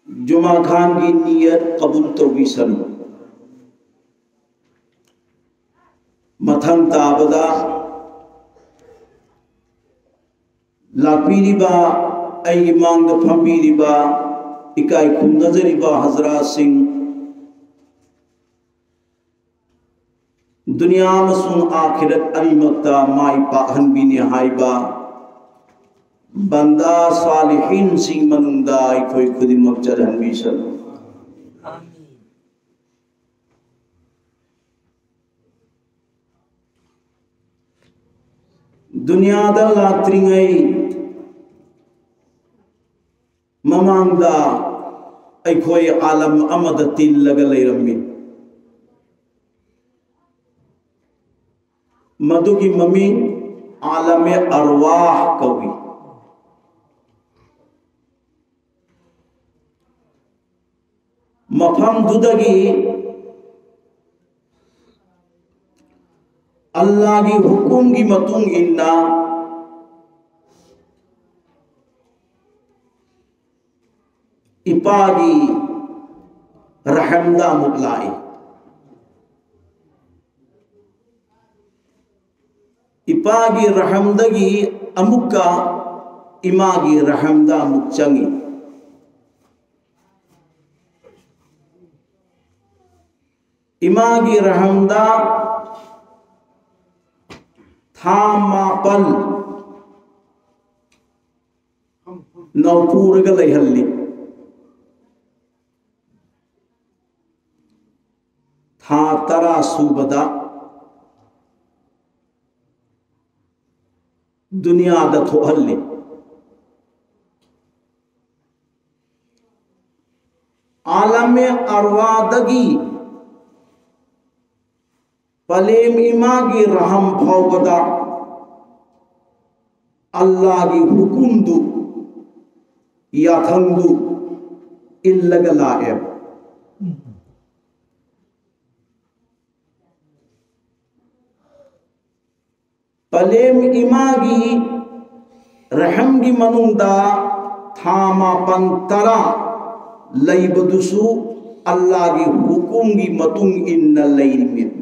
जुमा खान की नीयत कबूल तो भी सन मथंग ताबदा लापीरिबा आई मांग फंबीरिबा इकाई खुमनजरिबा हजरत सिंह दुनिया मसुंग आखिरत अनिमक्ता माई पाहनबीने हाइबा बंदा सालिहीन सिंह मनुंदा इकोई खुदिमक चरहनबीसन दुनिया दा लात्रिंगई ममांगदा अखोई आलम अमद तिल्लग लेरम्मी मधुगी ममी आलम अरवाह कवि मफम दुदगी अल्लाह की हुकुम की मतुंग इन्ना इपागी रहमदा मुगलाई इपागी रहमदगी अमुक्का इमागी रहमदा मुक्चंगी इमागी रहमदा था मापल नौपूरग लैहल्ली था तरा सूबदा दुनिया दथोहल्ली आलम अरवादगी पलेम इमागी रहम फौगदा अल्लाह की हुकुमदु याथंदु इल्लगलाएब पलेम इमागी रहम की मनुंदा थामा पंतरा लैबदुसु अल्लाह की हुकुम की मतुंग इन्ना लैरिमिन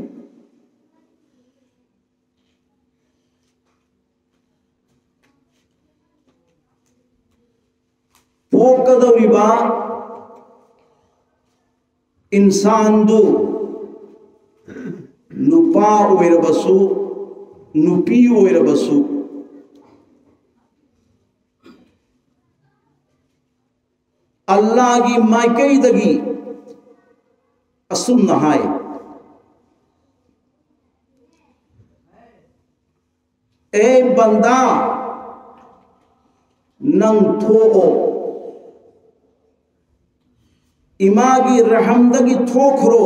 पोकदौरिबा इंसान दो नुपा ओइरबसु नुपी ओइरबसु अल्लाह की मायकैदगी असुम नहाय ए बंदा नंग थोओ इमागी रहमदगी थोखरो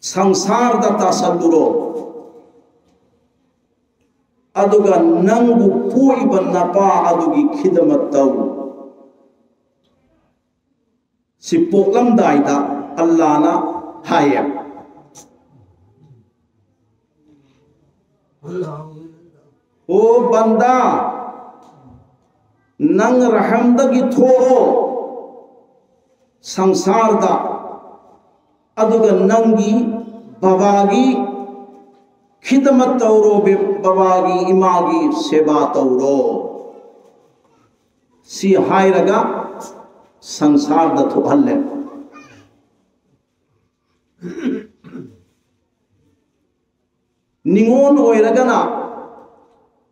संसार दा तासल्लुरो अदुगा नंगु पोइबा नपा अदुगी खिदमत तौ सिपोकलमदाइदा अल्लाहना हाया ओ बंदा नंग रहमदगी थोओ संसार दा अदुगा नंगी बाबागी खिदमत तौरो बे बाबागी इमागी सेवा तौरो सी हायरगा संसार दा थोहल्ले निंगोन ओइरगना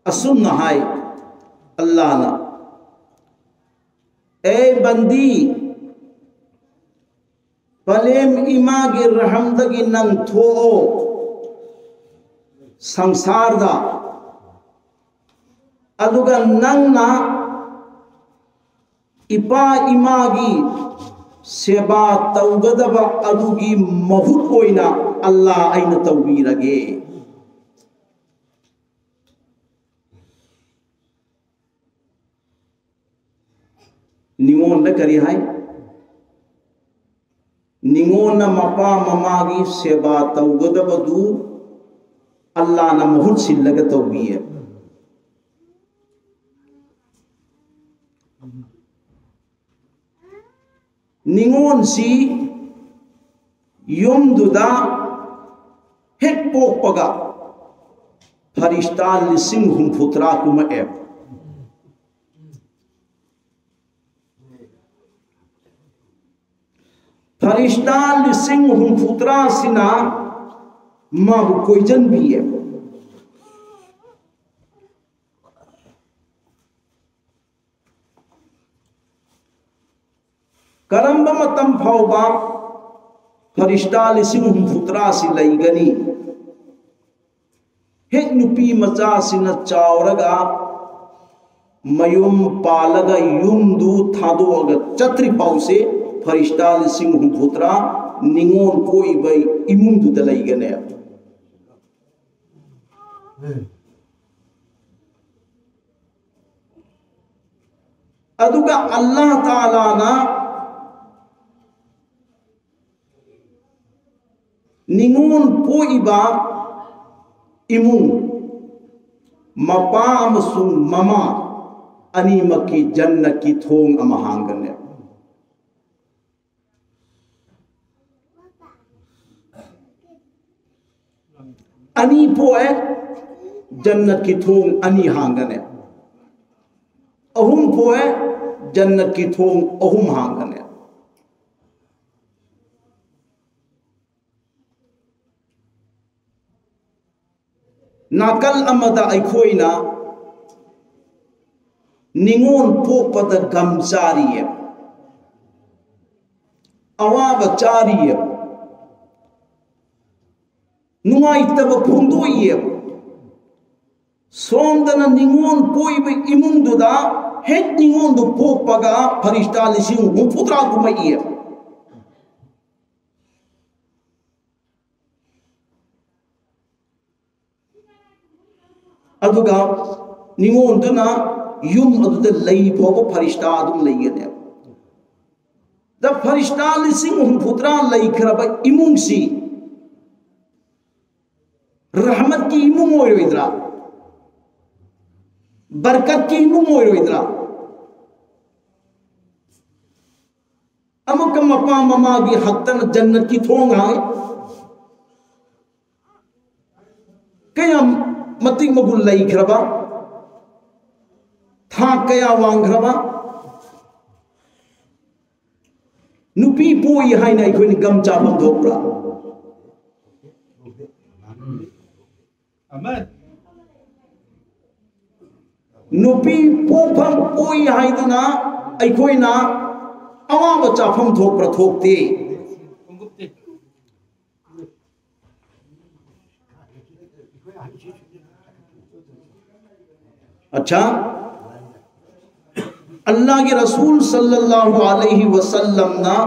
असुम नहाय अल्लाह ना ए बंदी पलेम इमागी रहमदगी नंग थोओ संसार दा अदुगा नंगना इपा इमागी सेवा तौगदबा अदुगी महुत ओइना अल्लाह आइना तौबीरगे निंगोन न करी हाय निंगोन मपा ममागी सेवा तौगदबदु अल्लाह न महुत सिल्लग तौबीर ningon si yum duda hek pok paga farishta lising humputra kuma ep farishta lising humputra sina ma koijan bi ep karamba matam phauba farishta lising humputra si laigani hek nupi macha sina chawraga mayum palaga yumdu thadoga chatri pause farishta lising humputra ningon koi bai imundu da laigane aduga Allah Taala na ningon poiba imung mapa amasung mama animaki jannat ki thong amahangane ani poe jannat ki thong ani hangane ahum poe jannat ki thong ahum hangane nakal amada aikhoina ningon pokpada gamchariye awaba chariye nungai taba phundoye somdana ningon poibe imungduda het ningon do pokpaga farishta lising humputra kumaiye aduga ningon duna yum aduda lay phoba farishta adum laygane da farishta lising humputra lay khraba imungsi rahmat ki imung oiroidra barkat ki imung oiroidra amaka mapa mama gi haktan jannat ki thong hai kayam mating magul lay khraba tha kaya wang khraba nupi poi haina ikhoin gamcha pham thokra amen nupi popham poi haiduna aikhoina awaba chapham thokra thokte अच्छा अल्लाह के रसूल सल्लल्लाहु अलैहि वसल्लम ना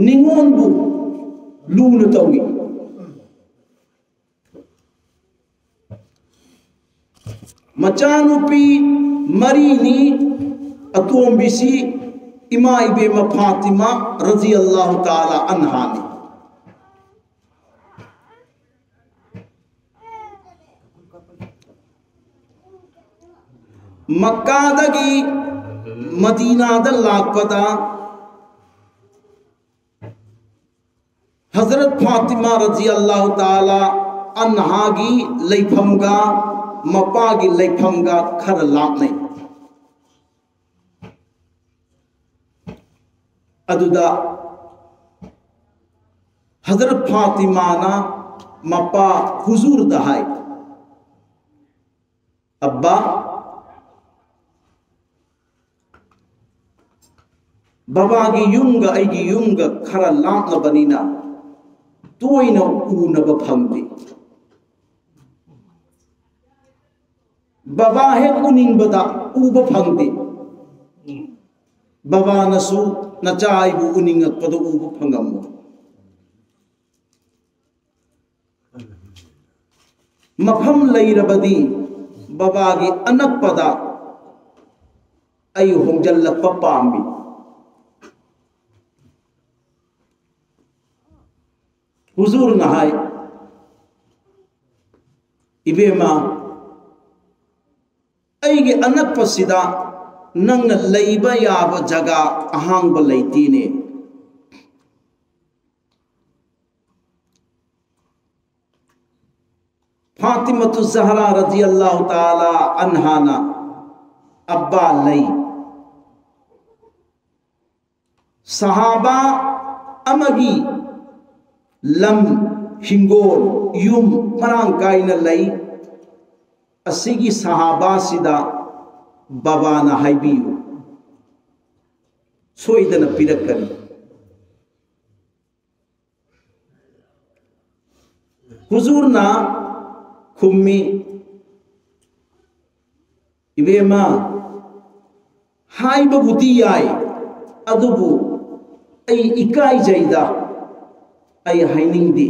ningon bu luna tawi machanupi marini atombisi ima ibe ma Fatima radhiyallahu ta'ala anha ni Makkah dagi Madina da lakpada Hazrat Fatima radhiyallahu ta'ala anha gi leifamga mapa gi leifamga khar lakne aduda Hazrat Fatima na mapa huzur dahai abba baba gi yunga aigi yunga khara lakna banina toina unaba phangdi baba he uning bada uba phangdi baba nasu nachai bu uning akpado uba phangam mafam lairabadi baba gi anakpada ay hongjallakpa pambi huzur nahai ibema ꯑꯩꯒꯤ ꯑꯅꯛꯄꯁꯤꯗ ꯅꯪꯅ ꯂꯩꯕ ꯌꯥꯕ ꯖꯒꯥ ꯑꯍꯥꯡꯕ ꯂꯩꯇꯦꯅꯦ फातिमतु ज़हरा रज़ियल्लाहु ताला अन्हाना अब्बा लई सहाबा अमगी लम हिंगोल युम मरांग कायना लई असिगी सहाबा सिदा बाबाना हाइबियु सोइदना पिरक्कनी हुजूरना खुम्मी इबेमा हाइबा बुती याई अदुबु ऐ इकाई जाइदा ऐ हाइनिंगदी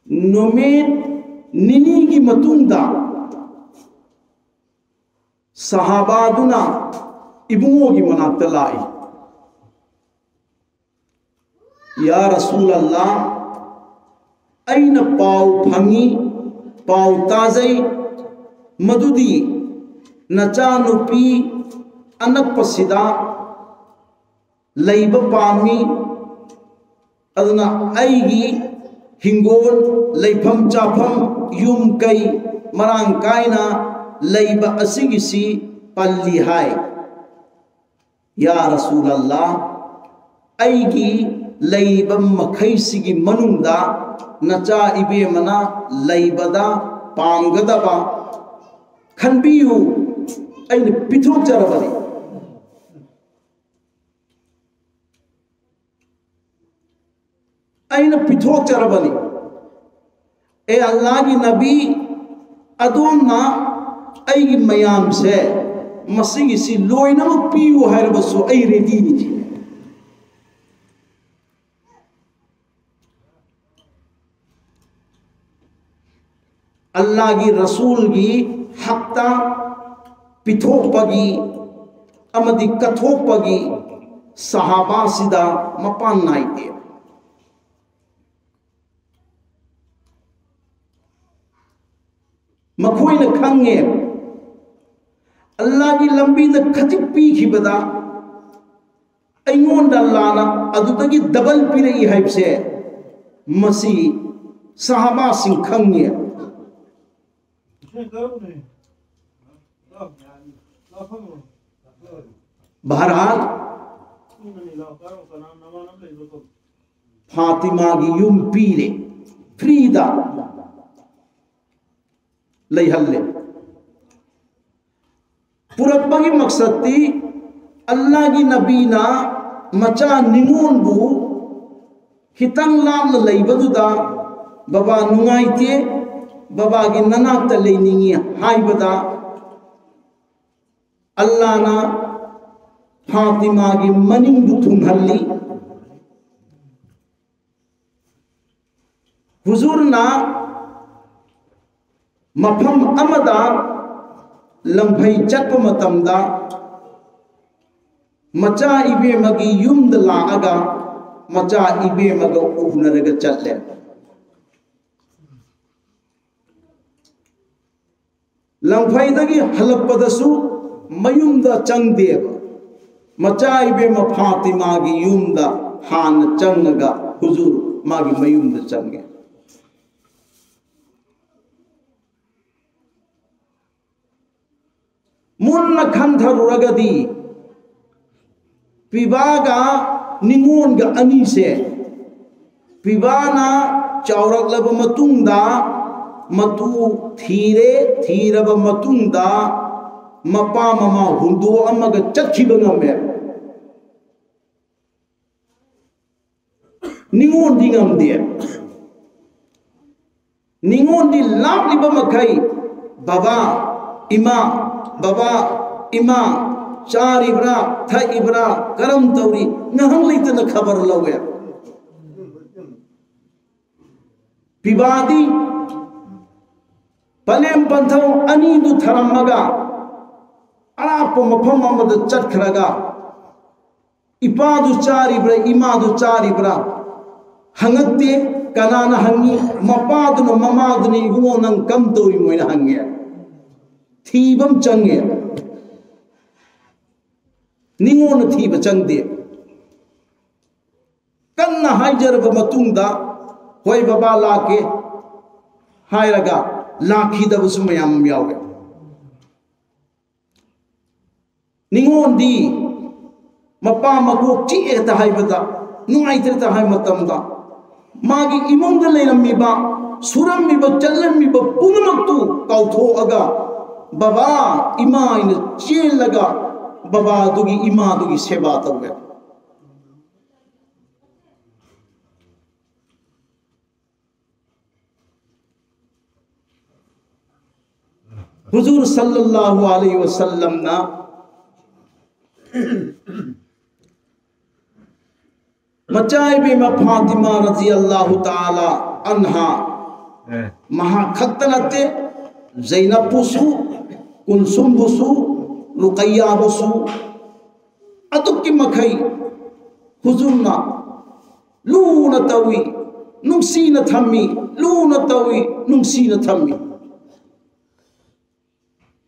नोमेट निनी की मतुंगदा सहाबादुना इबुंगो की मनाक्ता लाई या रसूल अल्लाह अइना पाव फंगी पाव ताजई मदुदी नचा नुपी अनक्पसिदा लैब पामी अदुना अइगी हिंगोल लैफम चाफम युम कई मरांग कायना लैब असिगिसी पल्ली हाय या रसूल अल्लाह अइगी लैब मखैसिगी मनुंगदा नचा इबे मना लैबदा पामगदबा खनबियु अइन पिथोक जरबनी अइन पिथोक जरबनी ए अल्लाह की नबी अदोमना अइगी मयाम से मसिगी सी लोइनमक पियु हायरबसु अइ रेडी नि अल्लाह की रसूल की हक्ता पिथोपगी अमदी कथोपगी सहाबा सिदा मपान नाइते मखोइन खंगे अल्लाह की लंबी द खजिक पी खिबदा अइयोंदा लाना अदुदगी डबल पिरई हाइबसे मसी सहाबा सिंह खंगे बहरहाल फातिमा की युम पीरे फ्रीदा लैहल्ले पुरब्बगी मकसद थी अल्लाह की नबीना मचा निमोन बु हितंग लाम लैबदुदा बाबा नुंगाइते बाबा की ननात लेनिंगी हाइबदा अल्लाह ना फातिमा की मनिंग थुंगहल्ली हुजूर ना मफम अमदा लंभई चटप मतमदा मचा इबेमगी युमद लागा मचा इबेमगा उहनरगा चले लंफाइदगी हलपदसु मयुमदा चंगदेब मचा इबेम फातिमा की युमदा हान चंगगा हुजूर मागी मयुमदा चंगे मुन्न खंधरुरगदी पिबागा निंगोनगा अनी से पिबाना चावरकलब मतुंगदा मतु थीरे थीरब मतुंगदा मपा ममा हुंदो अमगा चखिब ngame ningon di ngamde ningon di labliba makai baba ima चार इब्रा था इब्रा करम तौरी नहंग लेते खबर लगे पिबादी पलेम पंथौ अनी दु थरमगा अराप मफम अमद चटखरगा इपा दु चार इब्रा इमा दु चार इब्रा हंगते kanana hangi mapaduna mamaduni ibumo nang kam tori moina hangi thibam change ningona thiba changde kanna haijaraba matungda hoi baba lake hairaga lakhidaba sumayam yawe ningondi mapa magok chi eta haibada nungaitrata hai matamda magi imongda leirammiba surammiba challammiba punamaktu kauthoaga baba ima ina chelaga baba dugi ima dugi seba tawwe Huzur sallallahu alaihi wasallam na Macai bima Fatima radhiyallahu ta'ala anha maha khattanate Zainab busu Kulsum busu Ruqayya busu atukki makai huzurna luna tawi nungsina thammi luna tawi nungsina thammi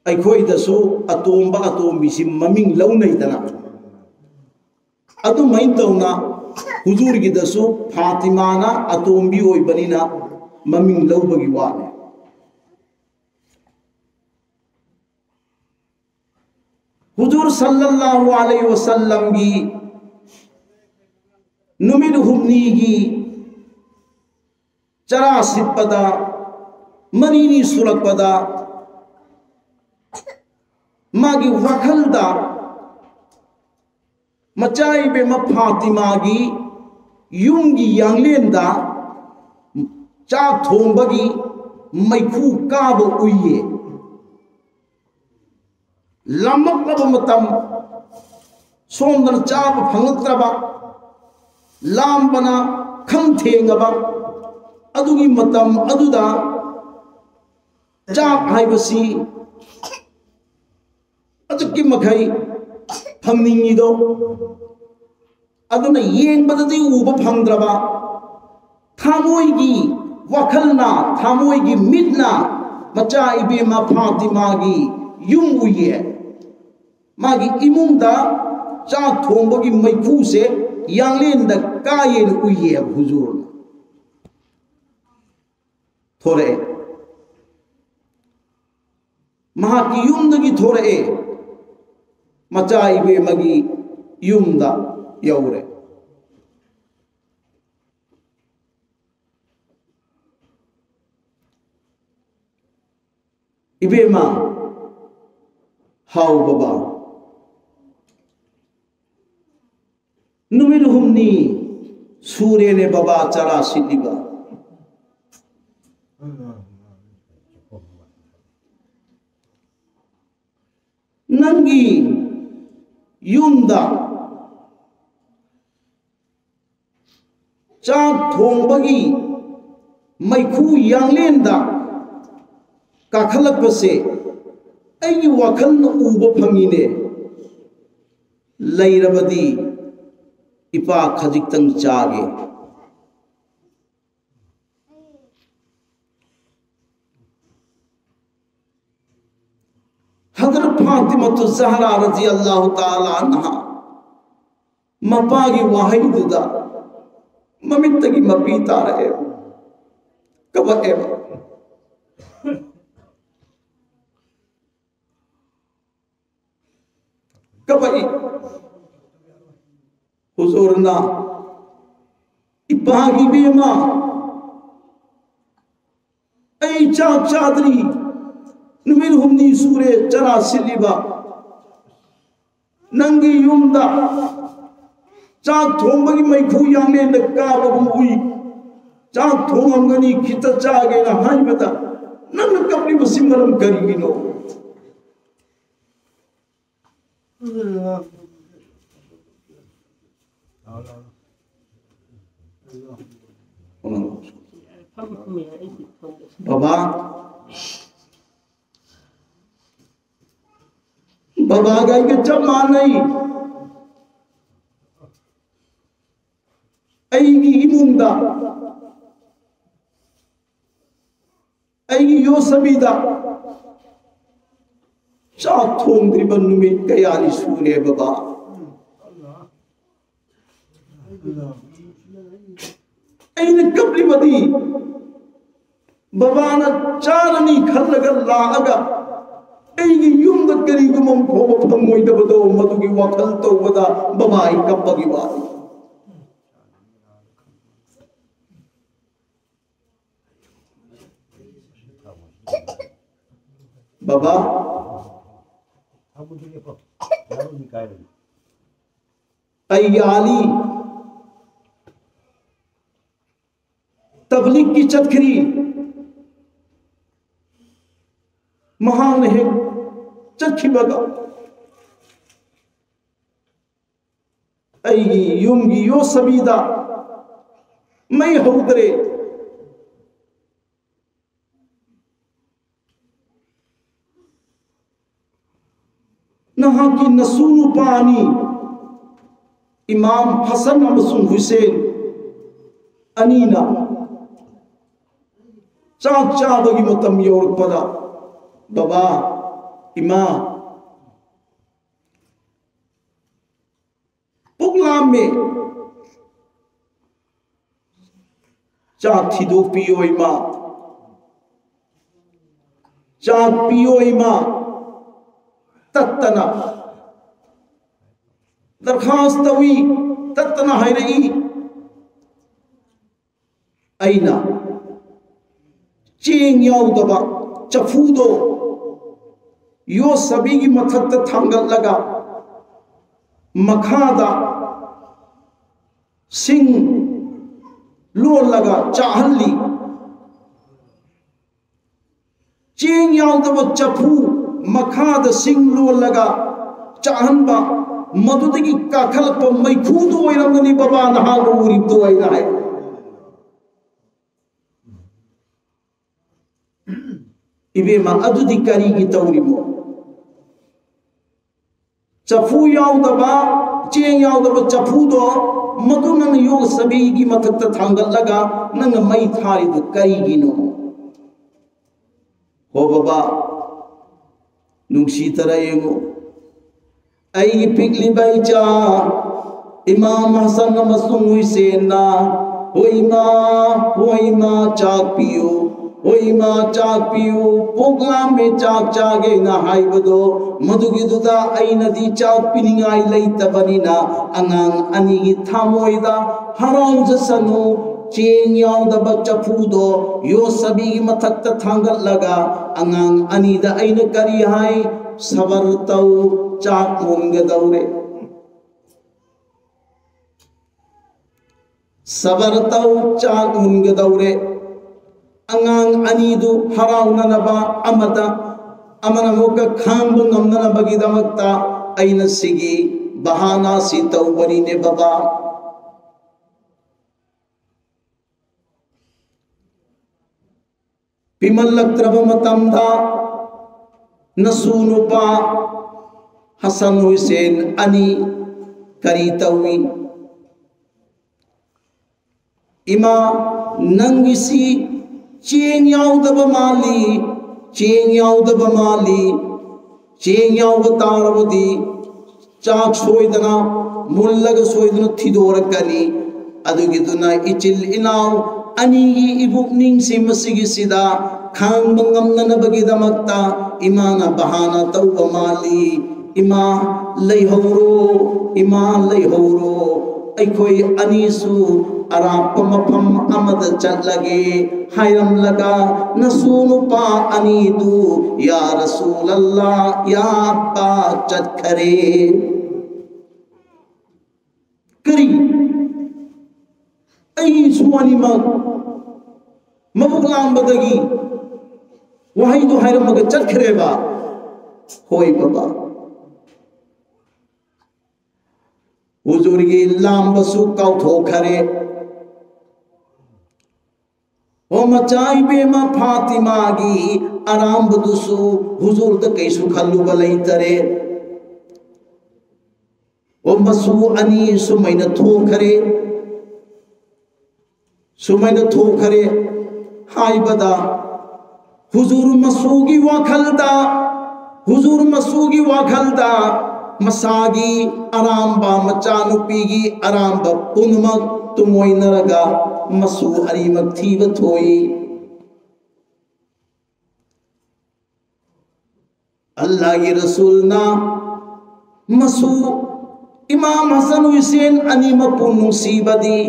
aikhoi dasu atomba atombi sim maming launai dana adu main tauna huzur gi dasu Fatima na atombi oi banina maming laubagi wane Huzur sallallahu alaihi wasallam gi numid humni gi chara sipada manini surapada magi wakhalda macai be ma Fatima gi yungi yanglenda cha thombagi maikhu kabo uye lamak laba matam somdana chaba phangatraba lambana kham thengaba adugi matam aduda chap haibasi aduki makai phangningi do aduna yengbadadi uba phangdraba thamoi gi wakhalna thamoi gi mitna macha ibe ma Fatima gi yung uye magi imungda cha thombogi maikhu se yanglenda kayen uye huzur thore mahaki yumdagi thore macha ibe magi yumda yaure ibe ma how baba numir humni sure ne baba chara siliba nangi yumda cha thongbagi maikhu yanglenda kakhalakpase aigi wakhalna uba phangine lairabadi ipa khajiktang chage Hazrat Fatima Zahra radhiyallahu ta'ala anha mapagi wahayduda mamittagi mapita rahe kaba eva kabai huzurna ipagi bema ai chak chadri numir humni sure chara siliba nangi yumda chak thombagi maikhu yangne nakka bagui chak thomangani kita chage na haibata nan kapli basimaram karigino Baba Baba gai ke chap manai aigi imungda ꯑꯩꯒꯤ ꯌꯣꯁꯕꯤꯗ ꯆꯥꯛ ꯊꯣꯡꯗ꯭ꯔꯤꯕ ꯅꯨꯃꯤꯠ ꯀꯌꯥꯅꯤ ꯁꯨꯔꯦ ꯕꯕꯥ ꯑꯩꯅ ꯀꯞꯂꯤꯕꯗꯤ ꯕꯕꯥꯅ ꯆꯥꯔꯅꯤ ꯈꯜꯂꯒ ꯂꯥꯛꯑꯒ ꯑꯩꯒꯤ ꯌꯨꯝꯗ ꯀꯔꯤꯒꯨꯝꯕ ꯐꯥꯎꯕ ꯐꯪꯉꯣꯏꯗꯕꯗꯣ ꯃꯗꯨꯒꯤ ꯋꯥꯈꯜ ꯇꯧꯕꯗ ꯕꯕꯥ ꯑꯩ ꯀꯞꯄꯒꯤ ꯋꯥꯅꯤ Baba, ay Ali तबलीग की चतखरी महान है चतखी बगा आई युमगी यो सबीदा मैं होदरे नहा की नसूनु पानी इमाम हसन अमसुन हुसैन अनीना चाक चाबगी मतम यौरपदा बाबा इमा पुगलाम में चाक थिदो पियो इमा चाक पियो इमा तत्तना दरखास्त तवी तत्तना है रही अइना चेंग याउदबा चफूदो यो सभी की मथत थांगल लगा मखादा सिंह लो लगा चाहली चेंग याउदबा चफू मखाद सिंह लो लगा चाहनबा मधुदगी काखलप मैखूदो ओइरमगनी बाबा नहाग उरिबदो ओइना है इबेमा अदुदी करीगी तौरिमो चफू याउदबा चेंग याउदबा चफूदो मधु नंग योग सबीगी मथत थांगल लगा नंग मै थारिदो करीगिनो हो बाबा नुंसी तरह येंगो आई पिकली बाईचा इमाम हसन अमसुन हुसैन हो इमा चाक पियो हो इमा चाक पियो पोगलाम में चाक चागे ना हाइबदो मधुगी दुदा आई नदी चाक पिनिंगाई लैतबनिना अंगांग अनिगी थामोइदा हराम जसनु चेंग याउदबा चफूदो यो सभी मथत थांगल लगा अंगांग अनीदा अइन करी हाय सबर तौ चाक मुंगदौरे सबर तौ चाक मुंगदौरे अंगांग अनीदु हराउननबा अमदा अमनमुक खांब ngमननबगिदमक्ता अइन सिगी बहाना सी तौबनी ने बाबा पिमल्लक्त्रब मतमदा नसूनुपा हसन हुसैन अनी करी तवी इमा नंगिसी चेंग याउदब माली चेंग याउदब माली चेंग याउब तारबदी चाक सोइदना मुल्लग सोइदना थिदोरकनी अदुगिदुना इचिल इनाव अनीगी इबुकनिंग से मसिगी सिदा खांग ngमननबगिदमक्ता इमाना बहाना तौब माली इमा लैहौरो अखोई अनीसु अराप मफम अमद चलगे हायरम लगा नसूनुपा अनीदु या रसूल अल्लाह या अब्बा चखरे करी आई सुवानी मबुकलाम बदगी वही तो हायरम मग चखरेबा होई बाबा हुजूर की लांबसु कौथोखरे ओ मचाई बेमा फातिमा की आराम बदुसु हुजूर द कैसु खल्लु बलई तरे ओ मसु अनी सुमैन थोखरे सुमैन थोखरे हाय बदा हुजूर मसूगी वाखलदा हुजूर मसूगी वाखलदा मसागी अरामबा मचानुपीगी अरामबा पुनमक तुमोइनरगा मसू अरीमक थीब थोई अल्लाह की रसूल ना मसू इमाम हसन हुसैन अनीम पुनुसीबदी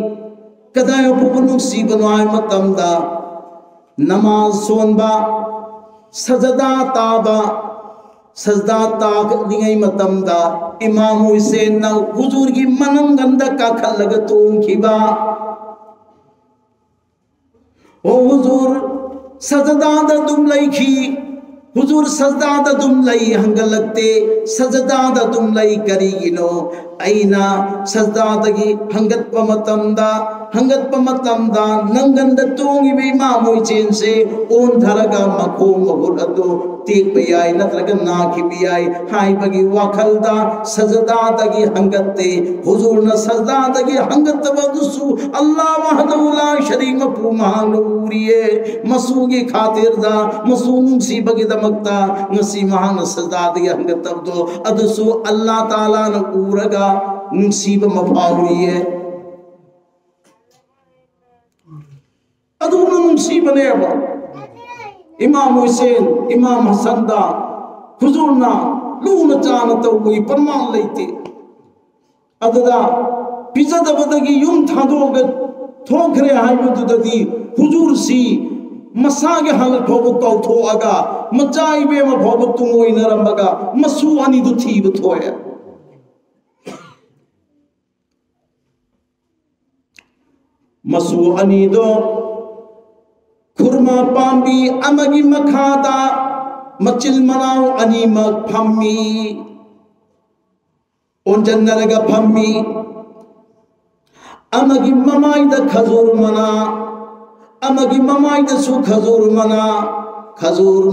कदाय पुनुसीबनो आय मतमदा नमाज सोनबा सजदा ताबा सजदा ताक दिंगै मतमदा इमाम हुसैन ना हुजूर की मनंगंदा का खलग तोंखिबा ओ हुजूर सजदा दा दुम लैखी हुजूर सजदा दा दुम लई हंगलते सजदा दा दुम लई करिगिनो ऐना सजदा दगी हंगत पमतमदा नंगंद तोंगी बे इमाम हुसैन से ओन धरगा मखोंग बुरदो तेक बयाई नत्रग नाखि बियाई हाई बगी वाखलदा सजदा दगी हंगते हुजूर न सजदा दगी हंगत बदसु अल्लाह वहदहु ला शरीक मपू महानूरिये मसूगी खातिर दा मसूनुम सी बगी दमकता नसी महान सजदा दगी हंगत बदो अदसु अल्लाह ताला न उरगा नसीब मफाउरिये अदुम नसीब नेबा इमाम हुसैन इमाम हसन दा हुजूर ना लून चान तौई प्रमाण लेते अददा पिजदबदगी युम थादोग थोखरे हाइबदुददी हुजूर सी मसागे हालत भोब कौथोअगा मचाइबे म भोब तुमोई नरमगा मसू अनि दु थीब थोया मसू अनि दो खुरमा पांबी अमगी मखादा मचिल मनाव अनीमक फम्मी ओंजन्नरगा फम्मी अमगी ममाइद खजूर मना अमगी ममाइद सु खजूर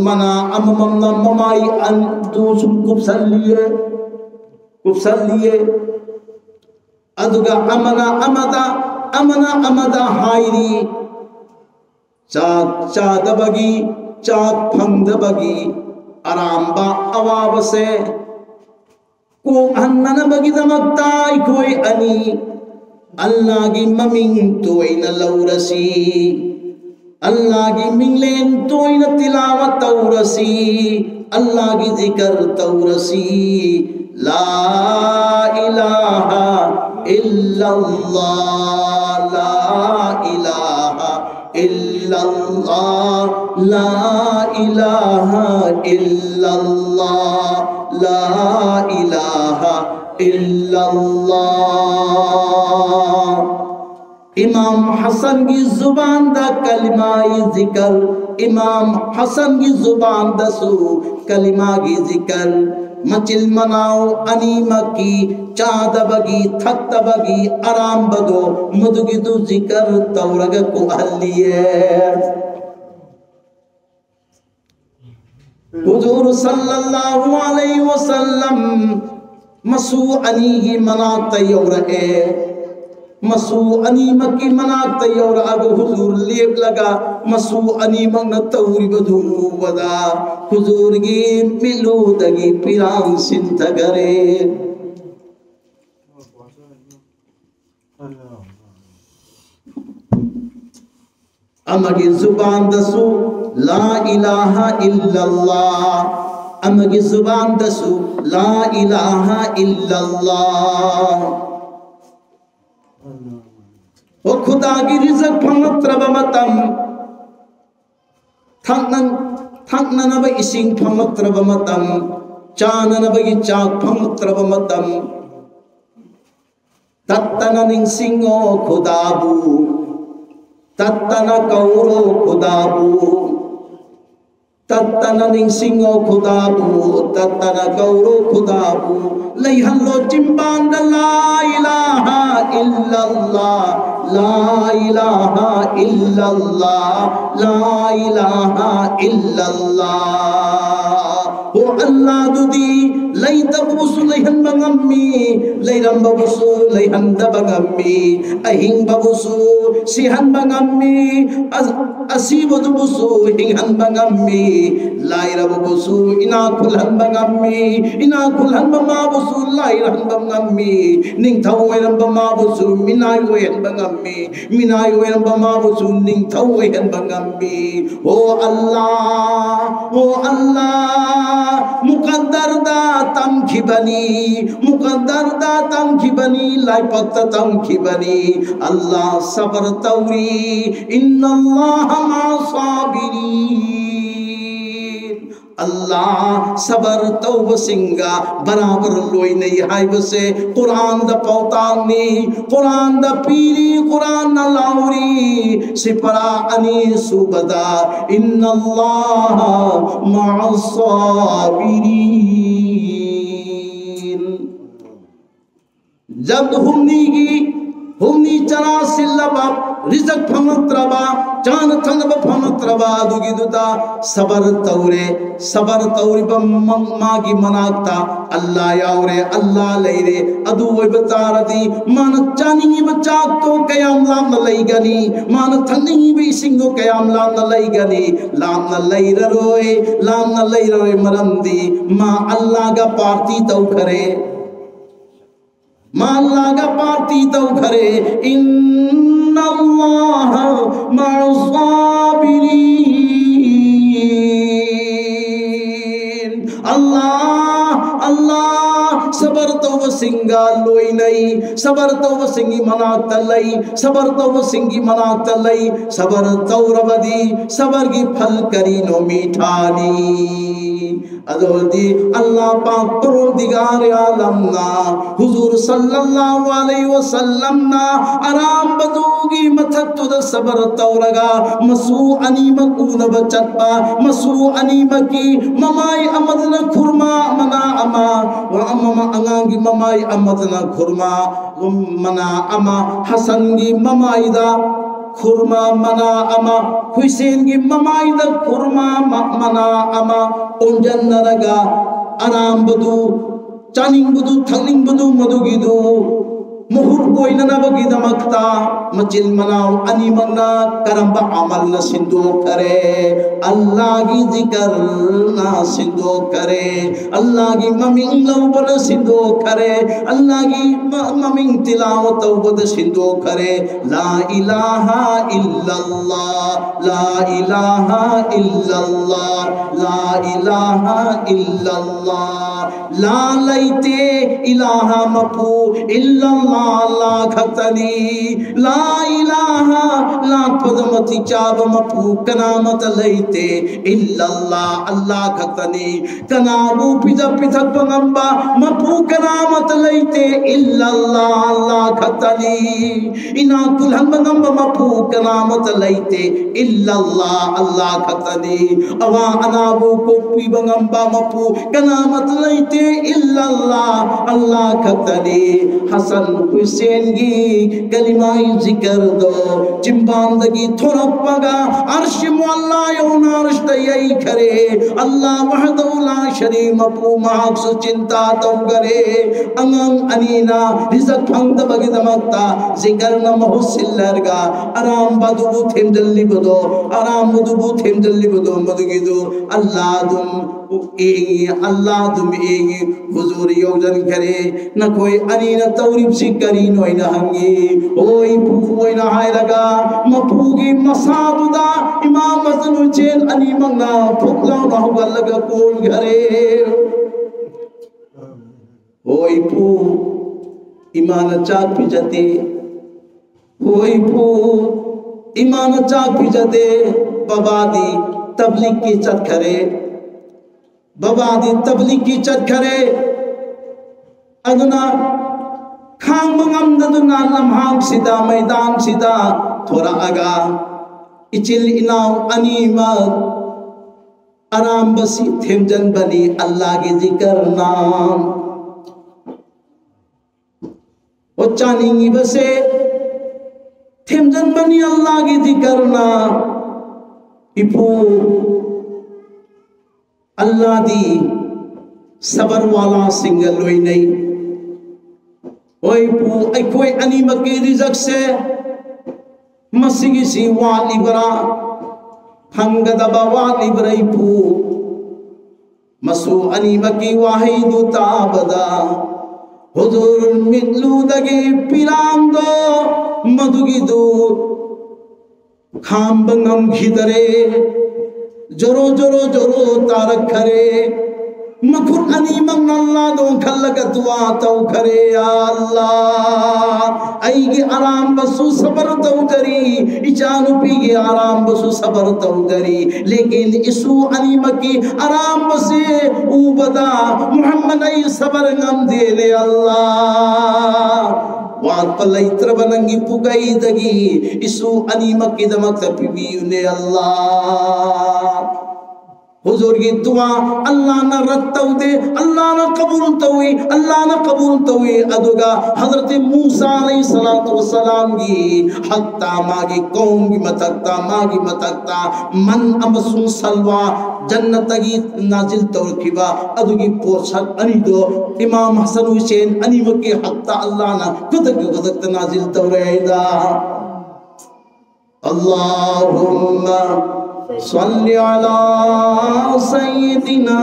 मना अममना ममाई अन दूसुम कुपसल लिए अदुगा अमना अमदा हाइरी चाक चादबगी चाक फंगदबगी अरामबा अवाबसे को अन्ननबगी दमकता इकोई अनि अल्लाह की ममिंग तोइन लौरसी अल्लाह की मिंगलेन तोइन तिलावत तौरसी अल्लाह की जिक्र तौरसी ला इलाहा इल्लल्लाह ला इलाहा इल्लल्लाह ला इलाहा इल्लल्लाह ला इलाहा इल्लल्लाह। इमाम हसन की जुबान दा कलिमा जिक्र इमाम हसन की जुबान दसु कलिमा की जिक्र मचिल मनाओ अनीमा की चादबगी थकतबगी आराम बदो मुदगी दु जिक्र तौरग को हल्लिए हुजूर सल्लल्लाहु अलैहि वसल्लम मसू अनी की मनात तयौरए मसू अनीमक की मनात तयौर अब हुजूर लेप लगा मसू अनीमक न तौरी बधू वदा हुजूर की मिलू दगी पिरांग सिंत गरे अमगी जुबान दसु ला इलाहा इल्लल्लाह अमगी जुबान दसु ला इलाहा इल्लल्लाह वो खुदा की रिज़्क़ फंगत्रब मतम थकननब इसिंग फंगत्रब मतम चाननब की चाक फंगत्रब मतम तत्तन निंसिंगो खुदाबू तत्तन कौरो खुदाबू तत्तन निंसिंगो खुदाबू तत्तन कौरो खुदाबू लई हल्लो चिंबान ला इलाहा इल्लल्लाह ला इलाहा इल्लल्लाह ला इलाहा इल्लल्लाह ओ अल्लाह दुदी ꯂꯩꯇꯕꯕꯨꯁꯨ ꯂꯩꯍꯟꯕ ꯉꯝꯃꯤ ꯂꯩꯔꯝꯕꯕꯨꯁꯨ ꯂꯩꯍꯟꯗꯕ ꯉꯝꯃꯤ ꯑꯍꯤꯡꯕꯕꯨꯁꯨ ꯁꯤꯍꯟꯕ ꯉꯝꯃꯤ ꯑꯁꯤꯕꯗꯨꯕꯨꯁꯨ ꯍꯤꯡꯍꯟꯕ ꯉꯝꯃꯤ ꯂꯥꯏꯔꯕꯕꯨꯁꯨ ꯏꯅꯥꯛ ꯈꯨꯜꯍꯟꯕ ꯉꯝꯃꯤ ꯏꯅꯥꯛ ꯈꯨꯜꯍꯟꯕ ꯃꯥꯕꯨꯁꯨ ꯂꯥꯏꯔꯍꯟꯕ ꯉꯝꯃꯤ ꯅꯤꯡꯊꯧ ꯑꯣꯏꯔꯝꯕ ꯃꯥꯕꯨꯁꯨ ꯃꯤꯅꯥꯏ ꯑꯣꯏꯍꯟꯕ ꯉꯝꯃꯤ ꯃꯤꯅꯥꯏ ꯑꯣꯏꯔꯝꯕ ꯃꯥꯕꯨꯁꯨ ꯅꯤꯡꯊꯧ ꯑꯣꯏꯍꯟꯕ ꯉꯝꯃꯤ ओ अल्लाह मुकद्दरदा तमखिबनी लाइपक्ता तमखिबनी अल्लाह सबर तौरी इन्नल्लाह मासाबिरीन अल्लाह सबर तौब सिंगा बराबर लोई नहीं हाय बसे कुरान दा पौतानी कुरान दा पीरी कुरान ना लाउरी सिपरा अनी सुबदा इन्नल्लाह मासाबिरीन जब humni chana sillaba rizq phamatra chan thanba phamatra dugiduta sabar taure magi manakta Allah yaure Allah leire adu oi bataradi man chani bachak to kayam lam na leigani man thani bi singo kayam lam na leigani lam na leiroi marandi ma Allah ga parti tau khare माल्ला का party तो करे इन्नल्लाह मासाबिरीन अल्लाह सबर तो वो सिंगा लोई नहीं सबर तो वो सिंगी मनाक तलई सबर तो वो सिंगी मनाक तलई सबर तो रबदी सबर की फल करी नो मीठानी अदोदी अल्लाह पाक परवरदिगार आलम ना हुजूर सल्लल्लाहु अलैहि वसल्लम ना आराम बदूगी मथक तुद सबर तौरगा मसू अनीम कून बचतबा मसू अनीम की ममाई अमदना खुरमा मना अमा व अम्मा अंगांगी ममाई अमदना खुरमा मना अमा हसन की ममाई दा खुरमा मना अमा हुसैन की ममाई दा खुरमा मना अमा ओंजन नरगा आराम बदू चानिंग बदू थंगनिंग बदू मदुगिदू मुहुर कोइननबगी दमक्ता मचिल मनाव अनिमना करंबा अमल न सिंधु करे अल्लाह की जिक्र ना सिंधु करे अल्लाह की ममिंग लौबन सिंधु करे अल्लाह की ममिंग तिलावत तौबत सिंधु करे ला इलाहा इल्लल्लाह ला इलाहा इल्लल्लाह ला इलाहा इल्लल्लाह ला लैते इलाहा मपू इल्लल्लाह ला खतनी ला इलाहा ला पदमति चाब मपू कनामत लैते इल्लल्लाह अल्लाह खतनी कनाबू पिजा पिथक पंगंबा मपू कनामत लैते इल्लल्लाह अल्लाह खतनी इना कुलहन पंगंबा मपू कनामत लैते इल्लल्लाह अल्लाह खतनी अवा अनाबू कोपी पंगंबा मपू कनामत लैते इल्लल्लाह अल्लाह खतनी हसन हुसैन की कलिमाई जिक्र दो चिंबांदगी थोरपगा अर्श मुअल्ला योना अर्श दयई करे अल्लाह वहदहु ला शरीक मपू माक्स चिंता तो करे अंगंग अनीना रिजक फंग बगी दमक्ता जिक्र न महसिल्लरगा आराम बदुबु थेमदल्ली बदो आराम बदुबु थेमदल्ली बदो मदुगिदो अल्लाह दुम अल्लाह तुम हुजूर योजन करे न कोई अनी न तौरीब सी करी नोई न हंगी ओई फूफोई न हाय लगा मफूगी मसादुदा इमाम हसन हुसैन अनी मंगना फुकला न होगा लगा कोल घरे ओई फू ईमान चाक पिजते ओई फू ईमान चाक पिजते बबादी तबलीग की चत करे बबादी तबलीग की चत करे अदुना खांग मंगम ददुना लम्हांग सिदा मैदान सिदा थोड़ा आगा इचिल इनाव अनीमत आराम बसी थेमजन बनी अल्लाह की जिक्र नाम वो चानिंगी बसे थेमजन बनी अल्लाह की जिक्र नाम इपू अल्लाह दी sabar wala single loy nay oi pu ai koi ani maki rizak se masigi si wali bara phangada ba wali bara pu masu ani maki wahidu tabada huzur mitlu dagi pirando madugi du khambangam khidare joro joro joro tarak khare makhur ani manalla don khallaga dua tau khare ya Allah aigi aram basu sabar tau dari ichanu pigi aram basu sabar tau dari lekin isu ani maki aram base ubada Muhammad ai sabar ngam dele Allah wat palaitra banangi pugai dagi isu ani maki damak tapibi ne Allah हुजूर की दुआ अल्लाह ना रत्ताऊ दे अल्लाह ना कबूल तवी अदुगा हजरत मूसा अलैहिस्सलातु वस्सलाम की हत्ता मागी कौम की मतकता मन अमसुन सलवा जन्नत की नाजिल तौरखिबा अदुगी पोषक अनि दो इमाम हसन हुसैन अनि वके हत्ता अल्लाह ना गुदक नाजिल तौरेदा अल्लाहुम्मा सल्ली अला सय्यिदिना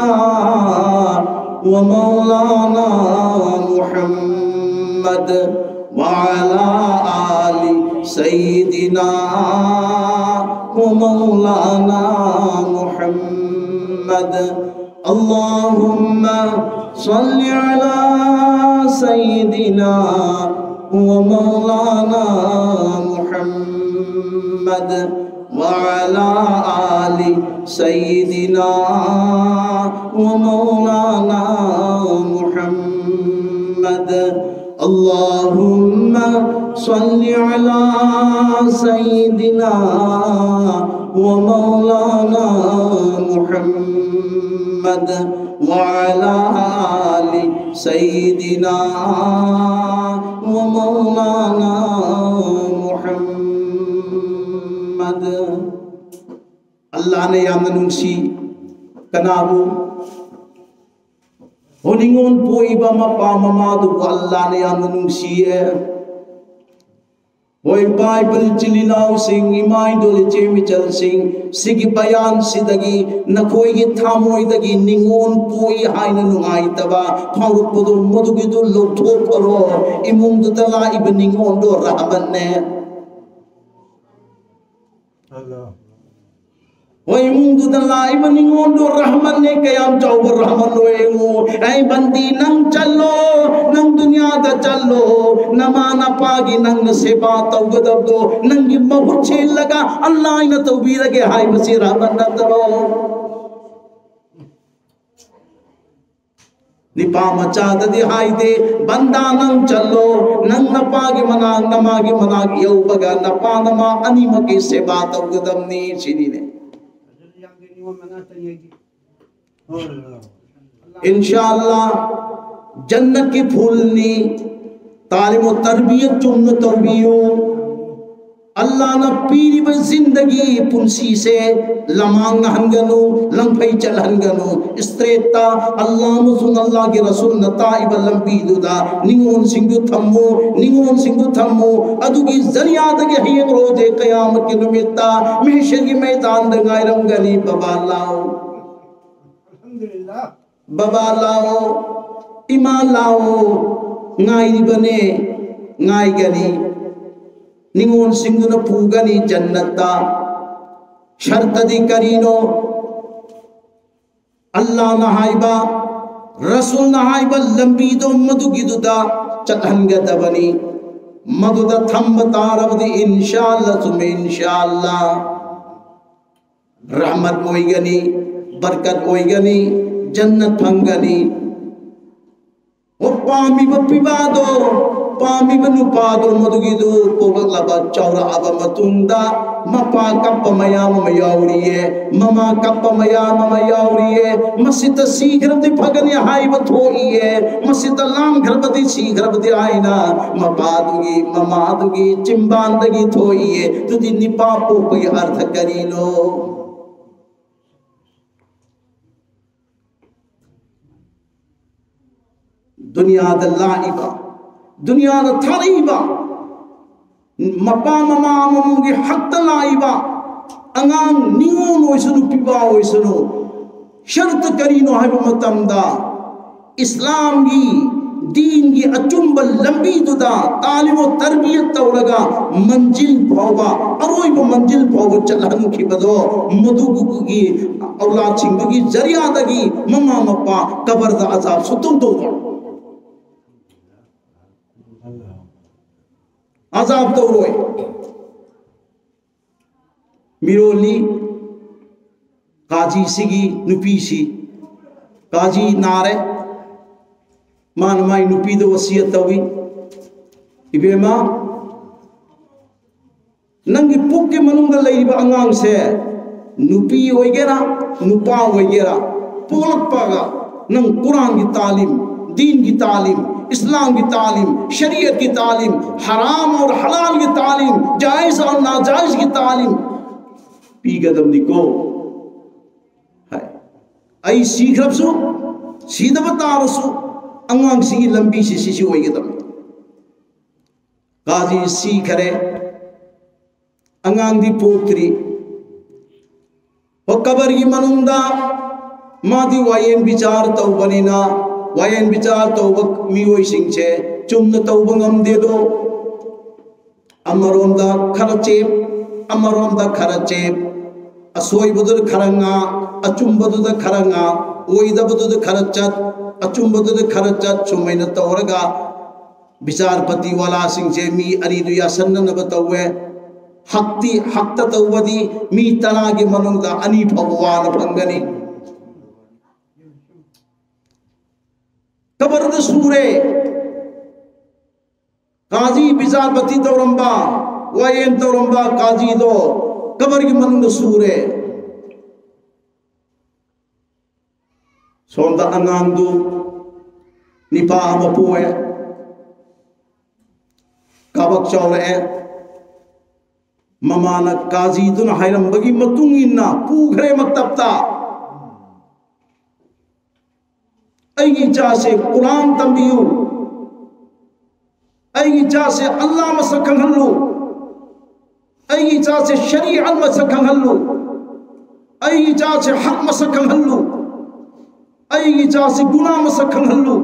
व मौलाना मुहम्मद व अला आलि सय्यिदिना व मौलाना मुहम्मद अल्लाहुम्मा सल्ली अला सय्यिदिना व मौलाना मुहम्मद वअला आलि सय्यिदिना व मौलाना मुहम्मद अल्लाहुम्मा सल्लि अला सय्यिदिना व मौलाना मुहम्मद वअला आलि सय्यिदिना व मौलाना मुहम्मद अल्लाह ने यामना नुंसी कनाबु होनिंगोन पोइबा मपा ममादु अल्लाह ने यामना नुंसी है होय बाइबल चिलिनाउ सिंह इमाई दोले चेमिचल सिंह सिगी बयान सिदगी नखोई थामोई दगी निंगोन पोई हाइन नुंगाई तबा फारुपदु मदुगी दु लोथो करो इमुंग दला इब निंगोन दो रहमन ने Wai mundu dalai bani ngondo rahman ne kayam chaubar rahman loengu ai bandi nang challo nang dunya da challo namana pagi nang seba tau gadab do nang mahut chel laga Allah ina tawbi lage hai basi rahman na taro nipa macha dadi hai de banda nang challo nang napagi manang namagi manag yau baga napa nama ani maki seba tau gadam ni sini ne इंशाअल्लाह जन्नत की फूलनी तालीम और तरबियत चुम्न तरबियो अल्लाह न पीरी ब जिंदगी पुंसी से लमांग हंगनो लंफई चल हंगनो स्त्रेता अल्लाह मुजुन अल्लाह के रसूल नता इब लंबी दुदा निंगोन सिंगु थम्मो अदुगी जरिया दगे हिय रोजे कयामत के निमित्ता महशर के मैदान द गायरम गली बाबा लाओ अल्हम्दुलिल्लाह बाबा लाओ ईमान लाओ गायरी बने गाय गली निंगोन सिंगुन पूगनी जन्नता शर्तदी करीनो अल्लाह नहाइबा रसूल नहाइबा लंबी दो मधु गिदुदा चलहंगदबनी मधुदा थंब तारबदी इंशाअल्लाह तुमे इंशाअल्लाह रहमत होइगनी बरकत होइगनी जन्नत फंगनी ओ पामी बपिबादो पामी बनुपादो मधुगिदो पोगलबा चौरा अब मतुंदा मपा कप मयाम मयाउरिये ममा कप मयाम मयाउरिये मसित शीघ्रति फगनि हाई बथोइये मसित लाम घरबति शीघ्रबति आइना मपादुगी ममादुगी चिंबांदगी थोइये तुदि निपापो कोई अर्थ करीलो दुनिया लाइबा दुनिया थारीबा मपा ममा ममुगी हक लाइबा अंगांग निंगोन ओइसनु पिबा ओइसनु शर्त करीनो है मतमदा इस्लाम की दीन की अचुंब लंबी दुदा तालीम तरबियत तौरगा मंजिल फावबा अरोइब मंजिल फाव चलहन खिबदो मधुगुगी औलाद सिंगुगी जरियादगी ममा मप्पा कबर दा अजाब सुतुम तो अजाब तो रोए मिरोली काजी सिगी नुपीसी काजी नारे मान माई नुपी दो वसीयत तवी इबेमा नंगी पुक के मनुंग लईबा अंगांग से नुपी होइगेरा नुपा होइगेरा पोलक पागा नंग कुरान की तालीम दीन की तालीम इस्लाम की तालीम शरीयत की तालीम हराम और हलाल की तालीम जायज और नाजायज की तालीम पी गदम दिको है आई सीख रबसु सीधा बता रसु अंगांग सी लंबी सी सी होई गदम गाजी सीख रे अंगांग दी पोत्री वो कबर की मनुंदा मादी वायन विचार तो बनिना वायन विचार तो मियोई सिंचे चुम्न तो बंगम दे दो अमरोंदा खरचेप अमरोंदा खरचेप असोई बुदुर खरंगा अचुम बुदुर खरंगा ओइदा बुदुर खरचत अचुम बुदुर खरचत सुमैन तौरगा विचारपति वाला सिंचे मी अरिदु या सन्न बतावे हक्ति हक्त तौवदी मी तना के मनुंदा अनी भगवान भंगनी कबर द सूरे काजी विचारपति तौरंबा वायन तौरंबा काजी दो कबर की मनुंद सूरे सोंदा अंगांदु निपा मपुए काबक चौरे ममाना काजी दुन हायरंबगी मतुंगिना पूखरे मक्तबता अयगी चा से कुरान तंबियु अयगी चा से अल्लाह मसखं हल्लु अयगी चा से शरीअत मसखं हल्लु अयगी चा से हक मसखं हल्लु अयगी चा से गुनाह मसखं हल्लु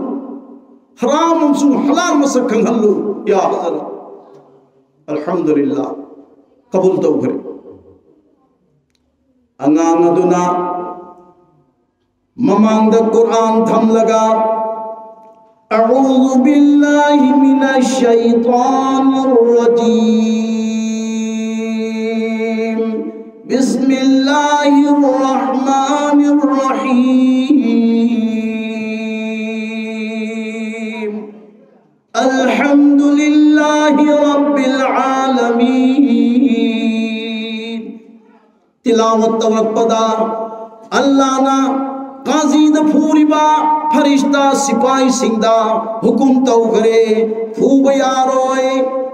हराम मसु हलाल मसखं हल्लु या हज़रत अल्हम्दुलिल्लाह कबूल तो करे अंगांग दुना ममांग द कुरान थम लगा अऊज़ु बिल्लाहि मिनश शैतानिर रजीम बिस्मिल्लाहिर रहमानिर रहीम अल्हम्दुलिल्लाहि रब्बिल आलमीन तिलावत तवरक पदा अल्लाह ना काजी द फूरिबा फरिश्ता सिपाही सिंदा हुकुम तो करे फूब यारोय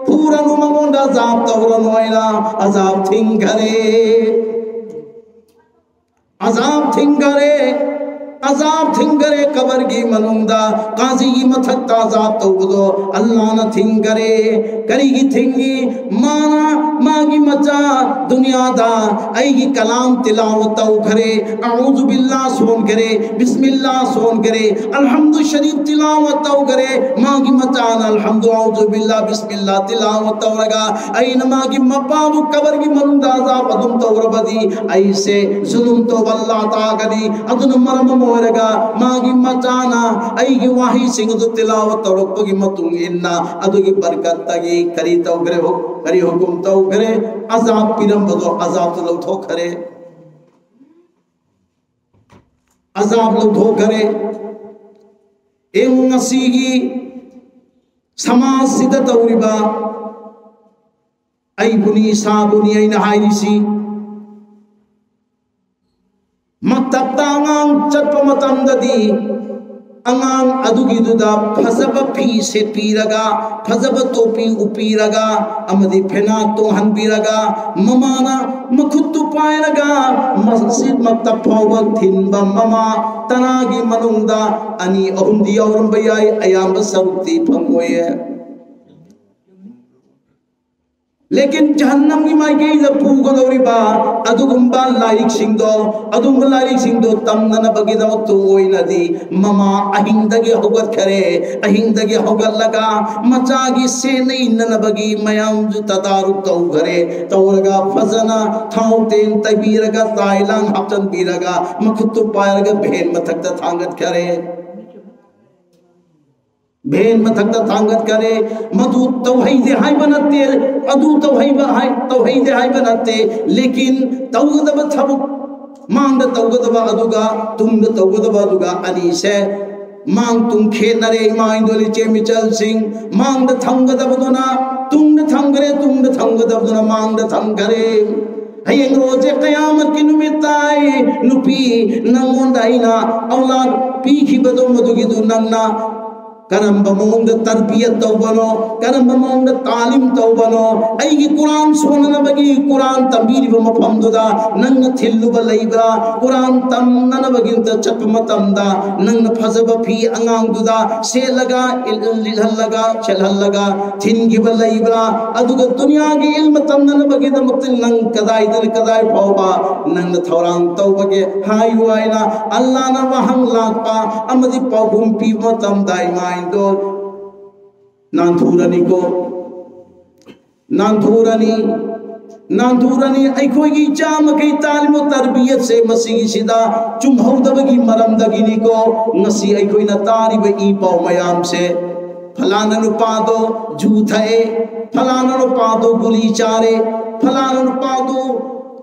फूरनु मंगोंदा अजाब तवरनोयला अजाब थिंग करे अजाब थिंग करे अजाब थिंगरे कबर की मनुंदा काजी की मथक्ता अजाब तो बुदो अल्लाह न थिंगरे करी की थिंगी माना मागी मचा दुनिया दा आई की कलाम तिलावत तो करे अऊज़ु बिल्लाह सोन करे बिस्मिल्लाह सोन करे अल्हम्दु शरीफ तिलावत तो करे मागी मचा अल्हम्दु अऊज़ु बिल्लाह बिस्मिल्लाह तिलावत तो लगा आई न मागी मपाबु कबर की मनुंदा अजाब अदुम तो रबदी ऐसे जुल्म तो अल्लाह ता करी अदुन मरम मोरगा मागी मचाना ऐगी वाही सिंह दु तिलावत तो रब्बगी मतुंग इन्ना अदुगी बरकत तगी करी तो करे हो करी हुकुम तो करे अजाब पिरम बदो अजाब तो लो थो करे अजाब लो थो करे एम नसीगी समाज सिद्ध तौरिबा ऐ बुनी सा बुनी ऐ नहाइसी मक्तब तांगांग Chatap मतमददी angang adugiduda phajaba phi setpiraga phajaba topi upiraga amadi phena tonghanbiraga mamana makhuttu pairaga masjid makta phawa thinba mama tanagi manungda ani ahumdi yauramba yai ayamba sarukti phangoye लेकिन जहन्नम की मायके जब पूगा दौरी बा अदुगुम्बा लाइक सिंगो अदुगुम्बा लाइक सिंगो तमना बगी दमक तो ओई नदी ममा अहिंदगे होगत करे अहिंदगे होगत लगा मचागी से नहीं नन बगी मयाम जो तदारुक तो घरे तौरगा फजना थाउ तेन तबीरगा ताइलांग हप्तन बीरगा मखुत्तु पायरगा भेन मथक थांगत करे भेन मथक थांगत करे मधु तौहीदे हाय बनते अदु तौहीदे हाय बनते लेकिन तौगदब थबुक मांग तौगदब अदुगा तुंग तौगदब अदुगा अनी से मांग तुम खेनरे माइंदोली चेमिचल सिंह मांग थंगदब दुना तुंग थंगदब मांग थंगरे हयंग रोजे कयामत की नुमिताई नुपी नंगोंदाइना औलाद पीखिबदो मधुगिदु नंगना करंब मोंग तरबियत तौबनो करंब मोंग तालीम तौबनो ऐगी कुरान सोनन बगी कुरान तंबीरी व मफमदुदा नंग थिल्लुब लैब्रा कुरान तमनन बगी चप मतमदा नंग फजब फी अंगांगदुदा से लगा लिलहलगा चलहलगा थिनगिब लैब्रा अदुग दुनिया की इल्म तमनन बगी दमत नंग कदाई फौबा नंग थौरांग तौबगे हाय वाइना अल्लाह न वहंग लापा अमदि पौगुम पी मतमदाई माइंदो नांथुरनी को नांथुरनी अखोगी चाम कई तालिम तरबियत से मसीगी सिदा चुमहौदबगी मरमदगिनी को ngasi अखोइना तारिब ई पाव मयाम से फलाना नुपादो झूठे फलाना नुपादो गुली चारे फलाना नुपादो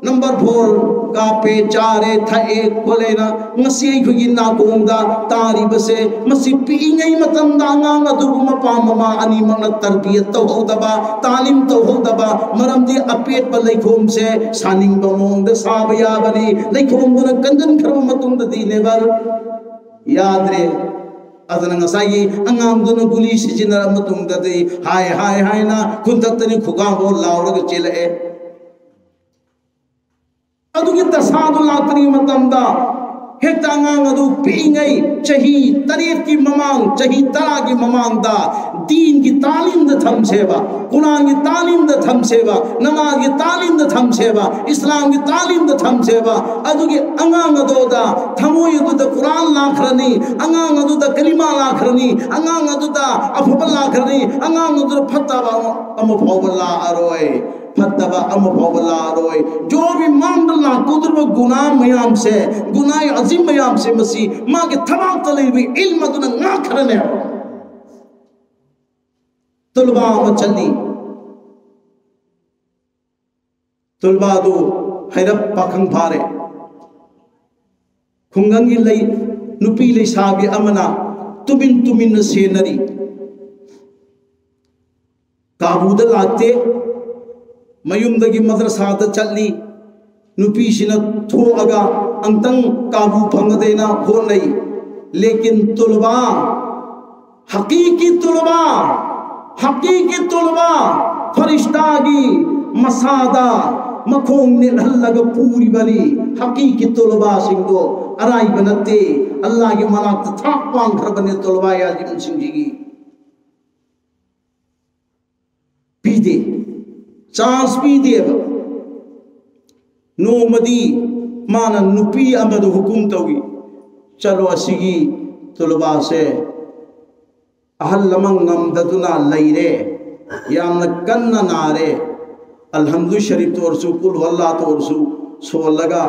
नंबर 4 का पे चारे थे खोलेना ngasi अखोगी नाकोंदा तारिब से मसी पींगई मतमदा ngang अदुगु मपा ममा अनि मंग तरबियत तौहौदबा तालिम तौहौदबा मरमदी अपेट ब लैखोम से सानिंग बमोंग द साबया बनी लैखोम गुन कंदन खरब मतुंग द दिनेबर याद रे अदन ngसाई अंगाम दुन गुली सिजिनर मतुंग द दे हाय ना खुंततनी खुगा हो लावरग चेले अदुगी तसादु लातनी मतमदा हेक्ता अंगांग अदु पींगई चही तरेत की ममांग चही तरा की ममांग दा दीन की तालीम द थम सेवा कुरान की तालीम द थम सेवा नमाज की तालीम द थम सेवा इस्लाम की तालीम द थम सेवा अदुगी अंगांग अदु दा थमो यदु द कुरान लाखरनी अंगांग अदु द कलिमा लाखरनी अंगांग अदु दा अफबल लाखरनी अंगांग अदु द फत्ताबा अम फौबला अरोय फत्तबा अम फौबला रोय जो भी मामला कुदरत गुनाह मयाम से गुनाह अजीम मयाम से मसी मां के तमाम तले भी इल्म दुन ना करने तुलबा मचली तुलबा दो हैरब पाखंग भारे खुंगंगी लई नुपी लई सागे अमना तुमिन सेनरी काबूद लाते मयुमदगी मदरसाद चली नुपीसिना थोअगा अंतंग काबू फंगदेना होनई लेकिन तुलबा हकीकी तुलबा फरिश्तागी मसादा मखोंग निहल्लग पूरी बनी हकीकी तुलबा सिंगो अराई बनते अल्लाह के मनात था पांग खर बने तुलबा याजिम सिंगी पीदे चांस भी देव नोमदी माना नुपी अमद हुकुम तोगी चलो असिगी तुलबा से अहल लमंग नमददुना लैरे यामन कन्न नारे अल्हम्दुलिल्लाह शरीफ तोरसु कुल वल्लाह तोरसु सोलगा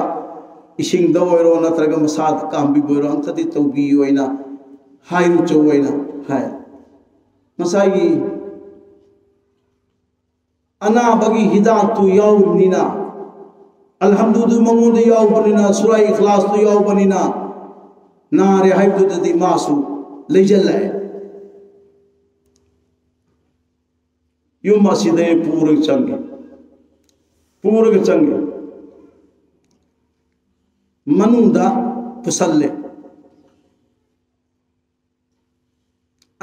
इसिंग दवरो नत्रग मसाद कामबी बोरो अंतदि तौबी ओइना हायु चोइना हाय मसाई अना बगी हिदात तो याउनिना अल्हम्दुलिल्लाह मंगोंद याउबनिना सूरा इखलास तो याउबनिना नारे हायदुदि मासु लेजल्ले युम असिदे पूरग चंगे मनुदा पुसल्ले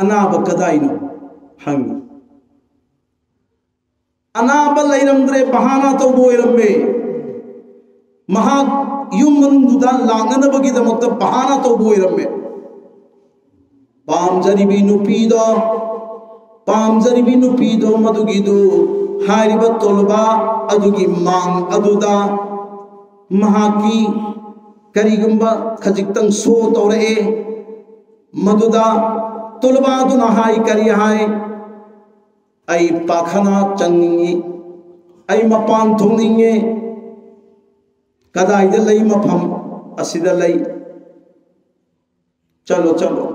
अनाब कदाइनो हंगी अनाब लैरमद्रे बहाना तो बोइरमे महा युम मनुंगदुदा लांगनबगिदमक्ता बहाना तो बोइरमे पामजरिबी नुपीदो मदुगिदु हारिबा तोलबा अदुगी मांग अदुदा महाकी करीगुंबा खजिक्तंग सो तौरए मदुदा तोलबा दुना हाई करी हाई आई पाखना चंगी आई मपान थोंनिंगे कदाइदा लई मफम असिदा लई चलो चलो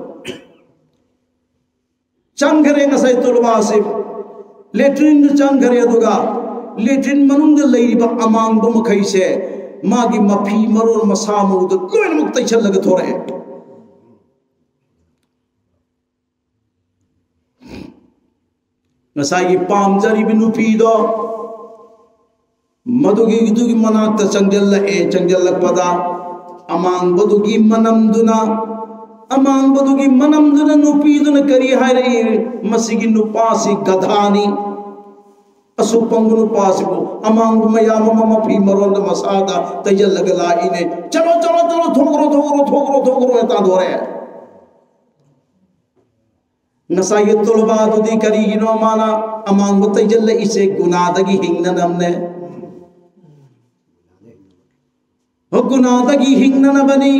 चंगरे नसाई तोलबा से लेट्रिन चंगरे अदुगा लेट्रिन मनुंग लईबा अमांग मखै से मागी मफी मरोल मसा मौद लोइनमुक तैछलग थोरे नसाई पामजरी नुपीदो मदुगी दुगी मनाक्ता चंगल्लपदा अमांगबदुगी मनमदुना अमांगबदुगी मनमदुना नुपीदुना करी हायरई मसिगी नुपासी गधानी असुपंग नुपासिबु अमांग मयाम मफी मरोल मसादा तैजल्लग लाइने चलो चलो चलो थोगरो एता दोरे नसाई तोलबा दुदी करीगिनो माना अमांग तैजल्ल इसे गुनादगी हिंगननमने हो गुनादगी हिंगननबनी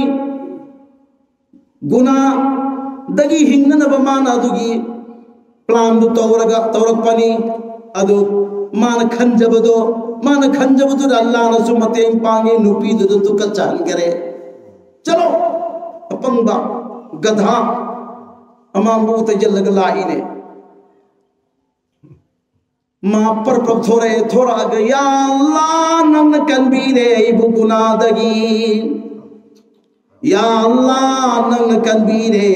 गुनादगी हिंगननब माना दुगी प्लान दु तौरकपनी अदु मान खंजबदो अल्लाह नसु मतेंग पांगे नुपी दु तुका चाहन करे चलो अपंगबा गधा अमांगबु तैजल्लग लाइने मा पर थोरे थोड़ा गया अल्लाह नन कनबीरे इबु गुनादगी या अल्लाह नन कनबीरे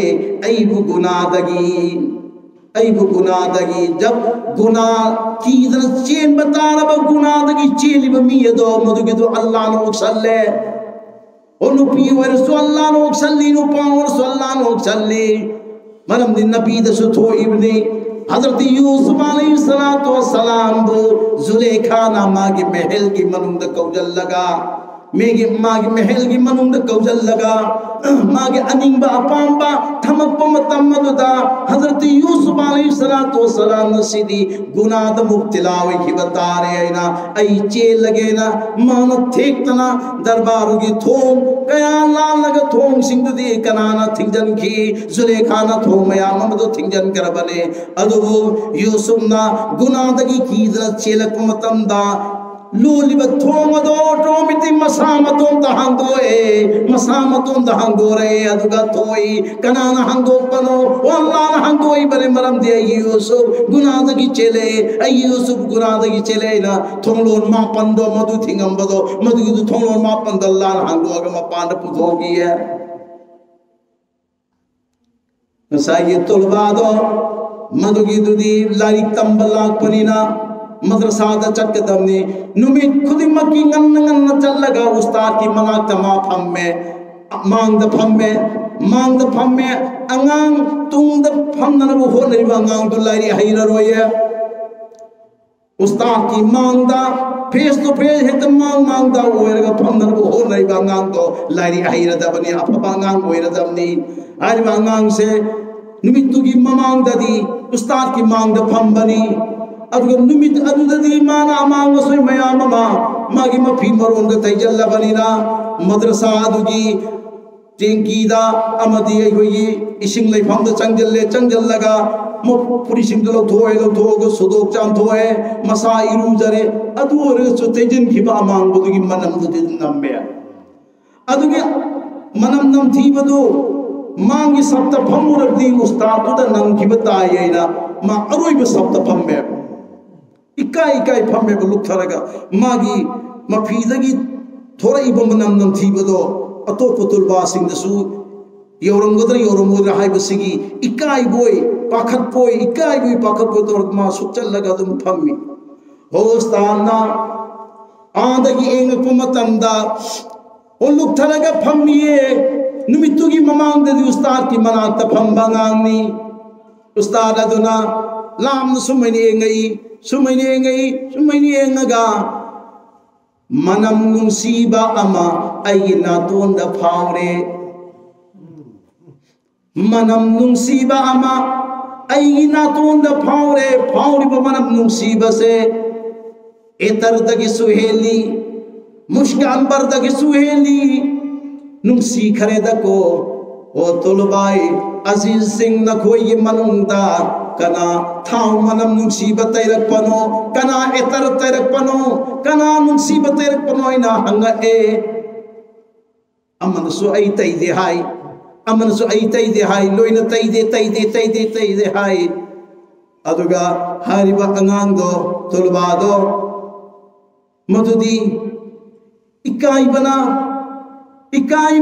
इबु गुनादगी जब गुना की चेन बतारब गुनादगी चेलिब मीयदो मदुगिदो अल्लाह नो सल्ले ओनु पी वरसु अल्लाह नो सल्ली नु पावर अल्लाह नो सल्ली मनम दिन नबी दसु थो इब्ने हजरत यूसुफ अलैहिस्सलातु वस्सलाम बो जुलेखा नामा के महल की मनुंद कौजल लगा मेगे मागे महल की मनुंद कौजल लगा मागे अनिंबा अपांबा थमक मतमदुदा हजरत यूसुफ अलैहिस्सलातु वस्सलाम नसीदी गुनाद मुक्तिलावे की बतारे आइना आई चे लगे ना मान थेकतना दरबार की थोम कया लाल लग थोम सिंगदि कनाना थिंजन की जुलेखा ना थोम मया ममदो थिंजन कर बने अदुबु यूसुफ ना गुनादगी की चेलक मतमदा लूलिब थोमदो टोमिति मसामतों दहंगोरे अदुगा थोई कनाना हंगोपनो वल्लाह हंगोई बरे मरम दे यूसुफ गुनादगी चले यूसुफ गुनादगी चले ना थोंलोन मा पंदो मधु थिंगंबदो मधुगी थोंलोन मा पंदल्ला हंगोग मा पांड पुथोगी है नसाई तोलबादो मधुगी दुदी लारिक तंबलाक पनीना मदरसा चटकदमनी नुमित खुदिमकी ngन्न चलगा उस्ताद की मनाक मा फम्मे मांगद फम्मे अंगांग तुंगद फमनबु होनरिबा अंगांग दुलारी हैररोये उस्ताद की मांगदा फेस टू फेस हेत मांगदा ओरगा फमनबु होनरिबा अंगांग तो लारी हैरदबनी अफबा अंगांग ओइरदबनी आरिबा अंगांग से नुमितुगी ममांगददी उस्ताद की मांगद फम्बनी नुमित अदुददी माना अमांग सोय मयाम मागी मफी मरोंग तैजल्लबनिना मदरसा अदुगी टेंकीदा अमदी अखोगी इसिंग लैफाम द चंगल्लगा पुरिसिंग लौथोग सुदोक चांथोए मसा इरुजरे अदु ओरगसु तैजनखिबा अमांग बुदुगी मनम दुदि नम्मे अदुगी मनम नमथीबदु मांगी सप्त फमुरदी उस्ताद तुदा नंखिबा तायैना मा अरोइब सप्त फम्मे इकाई फम्मे लुक्थरगा मागी मफीदगी थोड़ा इबम नम थीबदो अतोप तुलबासिंगदसु यौरंगदर यौरंगोदर हाइबसिगी इकाई बोय पाखत पोय तो मा सुचलगा दुम फम्मी होस्ताना आदगी एंगप मतंदा ओ लुक्थरगा फम्मिए नुमितुगी ममांगददी उस्ताद की मनात फम्बंगांगनी Ustad aduna lam sumaini engai manam nungsiba ama ai naton da phaure manam nungsiba ama ai naton da phaure ba manam nungsiba se etar dagi suheli mushkan bar dagi suheli nungsi khare da ko o tolbai Aziz Singh na khoi manungda kana thau manam nungsiba tairak pano kana etar tairak pano kana nungsiba tairak pano ina hanga e aman so ai tai de hai aman so ai tai de hai loina tai de hai aduga hariba angang do tolba do madudi ikai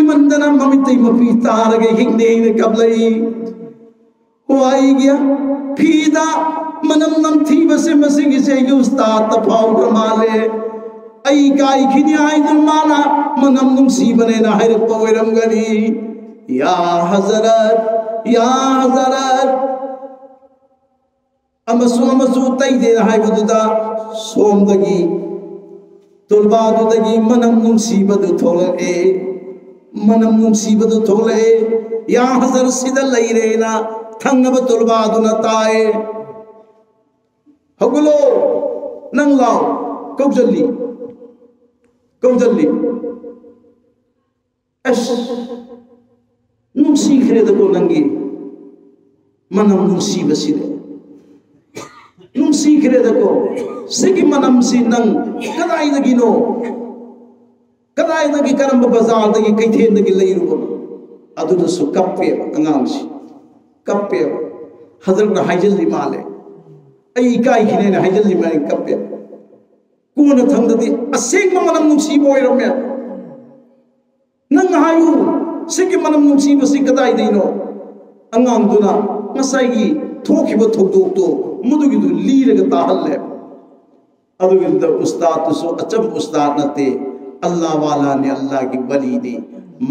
mandana mamitai mafi tarage hingde ne kablai ho ai gya phida manam nam thi base masigi se yusta ta phau male ai kai khini ai dul mala manam num si bane na hair poiram gani ya hazrat amasu tai de hai buda som dagi tolbadu dagi manam nungsibadu thole ya hazar sida lairena thangaba tolbadu na tae hagulo nang lao kaujalli as nungsi khre da ko nangi manam nungsiba side nungsi khre da ko sigi manam si nang kadai dagi karamba bazar dagi kaithen dagi leiru adu da su kappe angang si kappe hazrat na haijal li male ai kai khine na haijal li male kappe kuna thangdadi aseng manam nungsi boiram ya nang hayu sigi manam nungsi basi kadai deino angang duna ngasai gi thokiba thokdok to mudugi du liraga tahalle aduginda ustad so acham ustad nate Allah wala ne Allah ki bali ni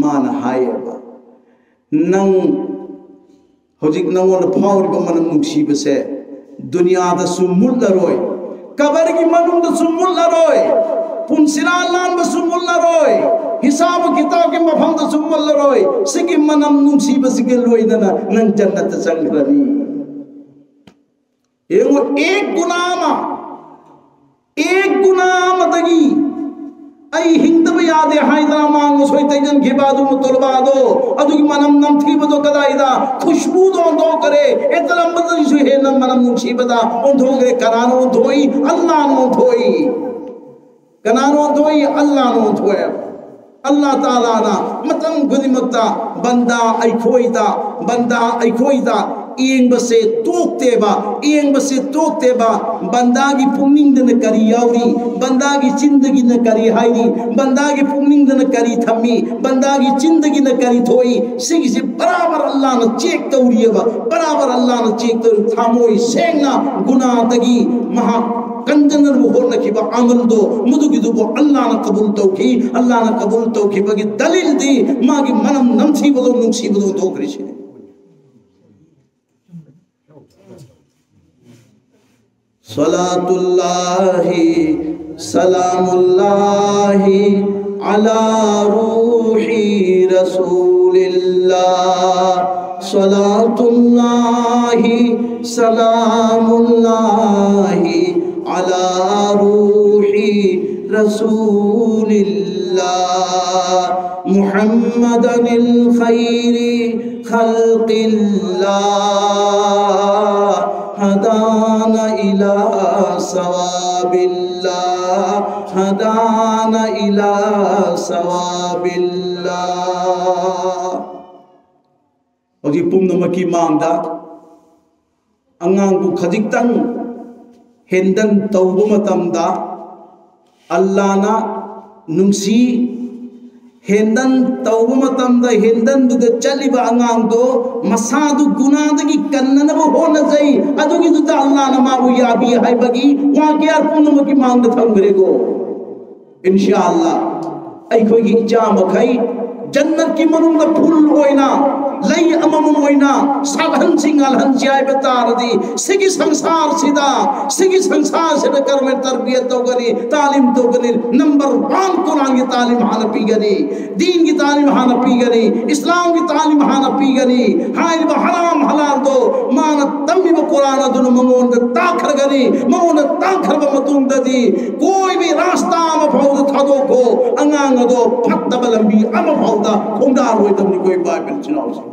man hayaba nang hojik nangol phawri ba manam nungsi base dunya da sumul laroi kabar ki manum da sumul laroi punsira lan ba sumul laroi hisab kitab ke mafam da sumul laroi sigi manam nungsi base ke loi na nang jannat sangrani ego ek gunama dagi ai hingdaba yade haidra mang soi taijan gibadu mutolbado adugi manam nam thibado kadaida khushbu do kare etram badri su he nam manam nungsibada on dhogre karano dhoi Allah no dhoi kanano dhoi Allah no dhoi Allah taala na matam gudimakta banda ai khoida iyeng base tokteba banda gi pungning dana kari yauri banda gi chindagi na kari hairi banda gi pungning dana kari thammi banda gi chindagi na kari thoi sigi se barabar Allah na check tauriba barabar Allah na check tar thamoi sengna guna dagi maha kanjanar bu honna kiba amal do mudugi du bo Allah na qabul tawki bagi dalil di magi manam namthi bodo nungsi bodo do krishi salatullahi salamullahi ala ruhi rasulillah salatullahi salamullahi ala ruhi rasulillah muhammadanil khairi khalqillah hadana ila sawabillah hadana ila sawabillah oji pumnamaki mangda angang ku khajiktan hendan tawbu matamda Allah na nungsi hendan tawbu matamda hendan du chaliba angang do masadu guna dagi kannana bo hona jai adugi du ta Allah na ma yabi hai bagi wa ke ar pumnamaki mangda thangre go inshallah ai khoi gi icha makhai जन्नत की मनुंग फूल होइना लई अमम होइना साधन single हन जाय बतारदी सिगी संसार सिदा कर्म तरबियत तो गनी तालीम तो गनी नंबर 1 कुरान की तालीम हान पी गनी दीन की तालीम हान पी गनी इस्लाम की तालीम हान पी गनी हाय हराम हलाल दो मान तम्बी कुरान दुन मंगोन ताखर गनी मंगोन ताखर मतुंग ददी कोई भी रास्ता अम फौद थादो को अंगांग दो फत्तब लंबी अम फौदा खोंदार होय तमनी कोई बाइबल चलाओ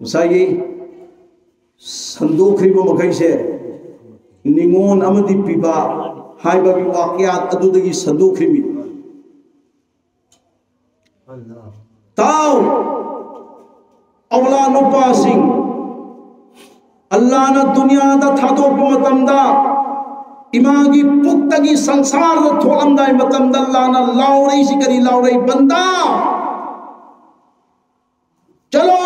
मुसाई संदोखरिबो मखैसे निंगोन अमदि पिबा हाइबगी वाक्यात अदुदगी संदोखरिमि ताऊ अवला नुपा सिंह अल्लाह ना दुनिया दा थादोप मतमदा इमागी पुक्तगी संसार दा थोलमदाय मतमदा अल्लाह ना लाउरई सिकरी लाउरई बंदा चलो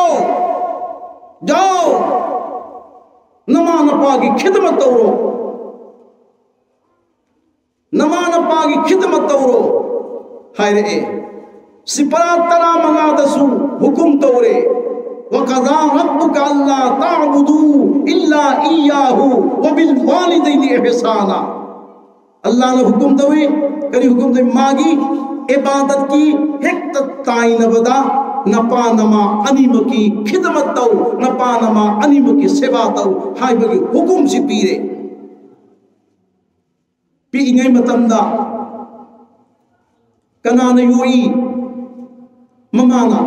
जाओ नमा नपा की खिदमत तौरो नमा नपा की खिदमत तौरो हाय रे सिपरा तना मंगा दसु हुकुम तौरे वक़ज़ा रब्बुका अल्ला ताअबुदू इल्ला इय्याहु व बिल वालिदैनि इहसाना अल्लाह ने हुकुम दवे करी हुकुम दे मागी इबादत की हिक ताइन बदा नपा नमा अनिम की खिदमत तौ नपा नमा अनिम की सेवा तौ हाय बगी हुकुम से पीरे पी इंगै मतमदा कनाना योई ममाना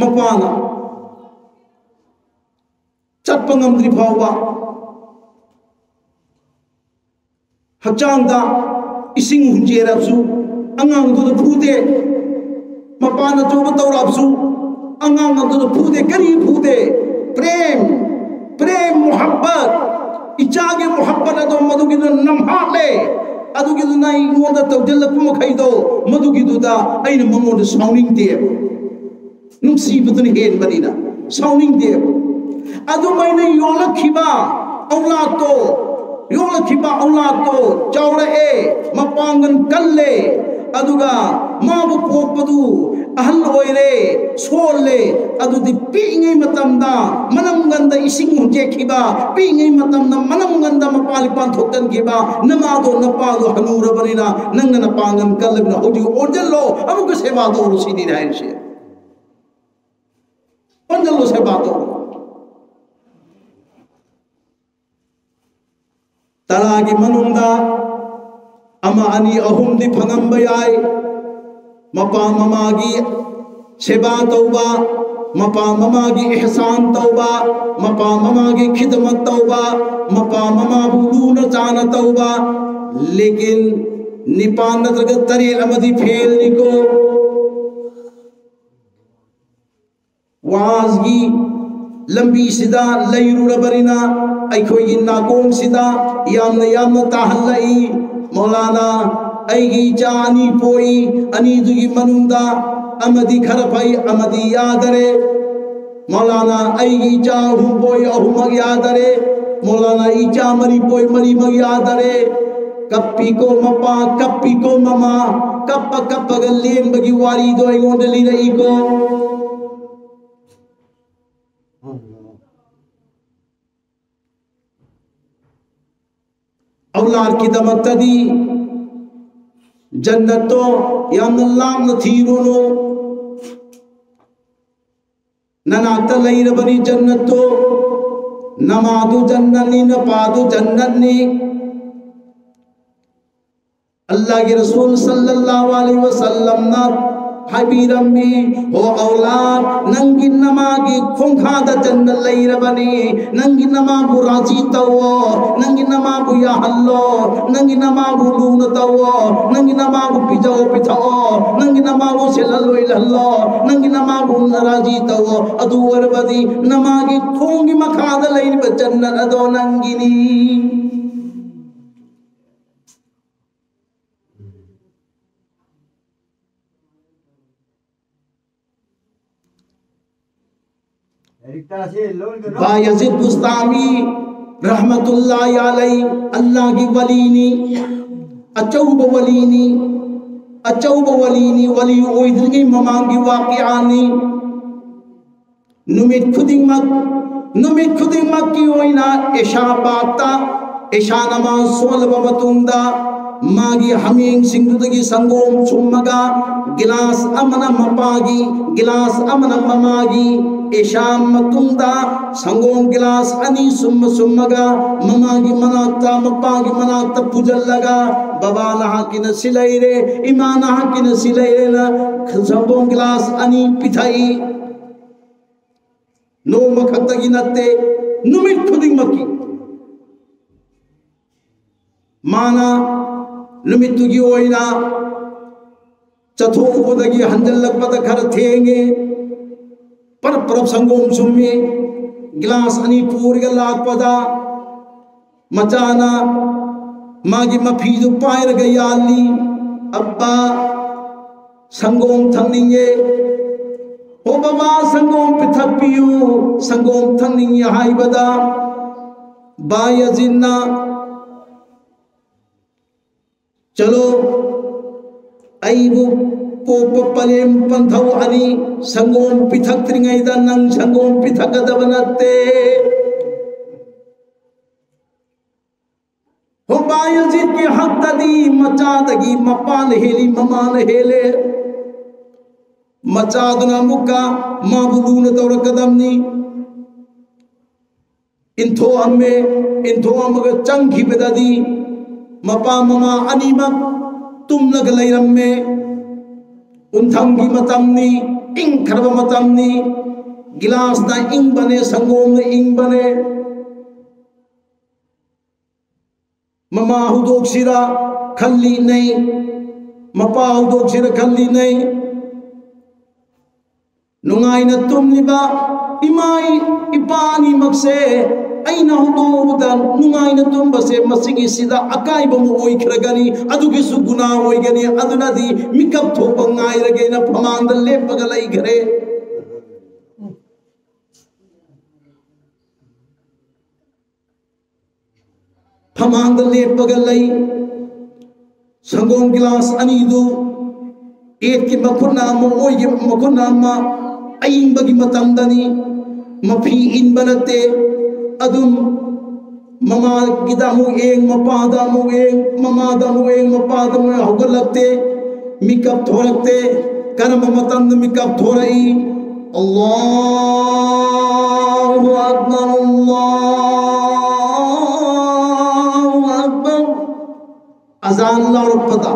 मपाना चटपा ngamdri फावबा हचांगदा इसिंग हुंजेराबसु अंगांग दो फूदे मपाना चोब तौराबसु अंगांग दो फूदे करी फूदे प्रेम प्रेम मोहब्बत इचागे मोहब्बत अदो मदुगी दो नमहाले अदुगी दो नाई मोदा तौजल पुम खैदो मदुगी दो दा आइन मंगोद साउनिंग दे नुक्सी बदन हेन बनीना साउनिंग दे अदु मैंने योलखिबा औलातो योलखिबा औलातो चौरए मपांगन कल्ले अदुगा माबु पोकपदु अहल होइरे सोले अदुदि पिंगै मतमदा मनमगंदा इसिंग हुजेखिबा पिंगै मतमदा मनमगंदा मपालिपान थोकन खिबा नमादो नपादो हनुरबनिना नंगना नपांगन कल्लेबना होजि ओजल्लो अमुक सेवा दो रुसिदी रायसे पंजल्लो सेवा दो तरागी मनुंदा अमा अनि अहुम दि फंगंबा याय मपा ममागी सेवा तौबा मपा ममागी एहसान तौबा मपा ममागी खिदमत तौबा मपा ममाबु लूना चाना तौबा लेकिन निपान नत्रग तरेल अमदि फेल निको वाजगी लंबी सिदा लैरुरबरिना अखोई नाकोम सिदा यामना ताहल्लई मौलाना अगी चानी पोई अनीदुगी मनुंदा अमदी खरफई अमदी यादरे मौलाना अगी चा हुम पोई अहुमग यादरे मौलाना ईचा मरी पोई मरी मग यादरे कप्पी को मपा कप्पी को ममा कप्प कप्प गलेन बगी वारी दो एगोंडली रही को औलाद की दमक्तदी जन्नतो यामल्लाम नथीरोनो ननाता लैरबनी जन्नतो नमादु जन्ननी नपादु जन्ननी अल्लाह के रसूल सल्लल्लाहु अलैहि वसल्लम ना हबीरम्मी हो औलाद नंगी नमागी खुंखादा जन्नत लैरबनी नंगी नमाबु राजी तवो नंगी नमाबु या हल्लो नंगी नमाबु लून तवो नंगी नमाबु पिजो पिथाओ नंगी नमाबु सेललोय लल्लो नंगी नमाबु राजी तवो अदु वरबदी नमागी खोंगी मखादा लैरब जन्नत अदो नंगिनी बायजीद बुस्तामी रहमतुल्लाह अलैहि अल्लाह की वलीनी अचौब वलीनी वली ओइदगी ममांगी वाक़ियानी नुमित खुदिंगमक की ओइना इशा बाता इशा नमाज सोलबा मतुंगदा मागी हमिंग सिंगुदगी संगोम चुम्मगा गिलास अमना मपागी गिलास अमना ममागी इशा मतुंगदा संगोम गिलास अनि सुम्मगा ममागी मनाता मपागी मनाता पुजल्लगा बाबा नहा की नसिलैरे इमा नहा की नसिलैरे ना संगोम गिलास अनि पिथाई नोम खत्तगी नत्ते नुमित खुदिंगमकी माना नुमितुगी ओइना चथोपदगी हंजल्लकपद खर थेंगे पर परब संगोम सुम्मे गिलास अनि पूरगा लाकपदा मचाना मागी मफीदु पायरगा याली अब्बा संगोम थंनिंगे ओ बाबा संगोम पिथपियु संगोम थंनिंगे हाइबदा बायजिन्ना चलो अइबु पोप पलेम पंथौ अनि संगोम पिथक्त्रिङैदा नंग संगोम पिथकदब नत्ते हो बायजिद के हक ददी मचादगी मपान हेली ममान हेले मचादुना मुक्का माबुलून तौर कदमनी इंथो अम्मग चंखी बेददी मपा ममा अनीमक तुम लग लैरम्मे उन्थंगी मतमनी इंग खरब मतमनी गिलास ना इंग बने संगोम ना इंग बने ममा हुदोक्सिरा खल्ली नहीं मपा हुदोक्सिरा खल्ली नहीं नुंगाई न तुमनिबा इमाई इपानी मक्से अइना हुदोबदा नुंगाई न तुमबसे मसिगी सिदा अकाइब मु ओइखरगनी अदुगी सुगुना ओइगनी अदुनदी मिकप थोप ngairage na phamanda lepaga laigare phamanda lepaga lai sangom glass ani du एक की मखुना मो ओइगे मखुना मा अइंबगी मतंदनी मफी इन बनते अदुम ममा गिदामु एंग मपादामु एंग ममादामु एंग मपादामु होगलकते मिकप थोरकते कर्म मतंद मिकप थोरई अल्लाहु अकबर अजान लाउर पता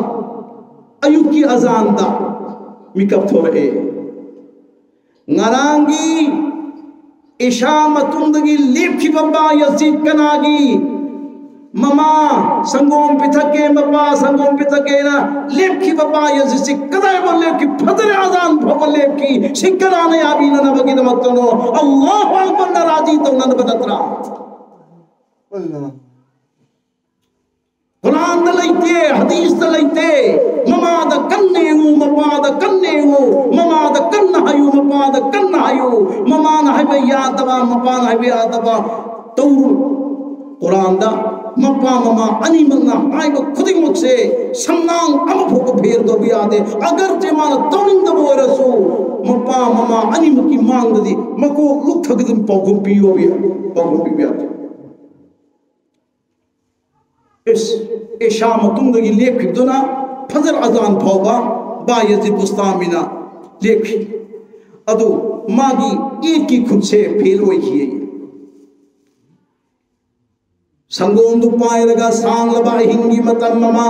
अयुब की अजान दा मिकप थोरे ngarangi isha matundagi lepki baba yazid kanagi mama sangom pithake baba sangom pithake na lepki baba yazid se kadai bolle ki fadr azan bolle ki sikana ne abina na bagi namatno Allahu akbar na raji to nan badatra Allah Quran da laite hadis da laite mama da kannehu mama da kannehu mama da kannahayu mama da kannahayu mama na haibe yadaba mama na haibe yadaba tawru Quran da mama ani manna haibe khuding mukse samnang am phok pher do bi ade agar je mana tawning da borasu mama ani maki mang di mako luk thagdim pogum piyo bi pogum bi ade इस शाम तुंगी लेख दुना फजर अजान फौबा बायजीद बुस्तामीना लेख अदु मागी एक की खुद से फेल होई किए संगोम दु पायरगा सांग लबा हिंगी मतम ममा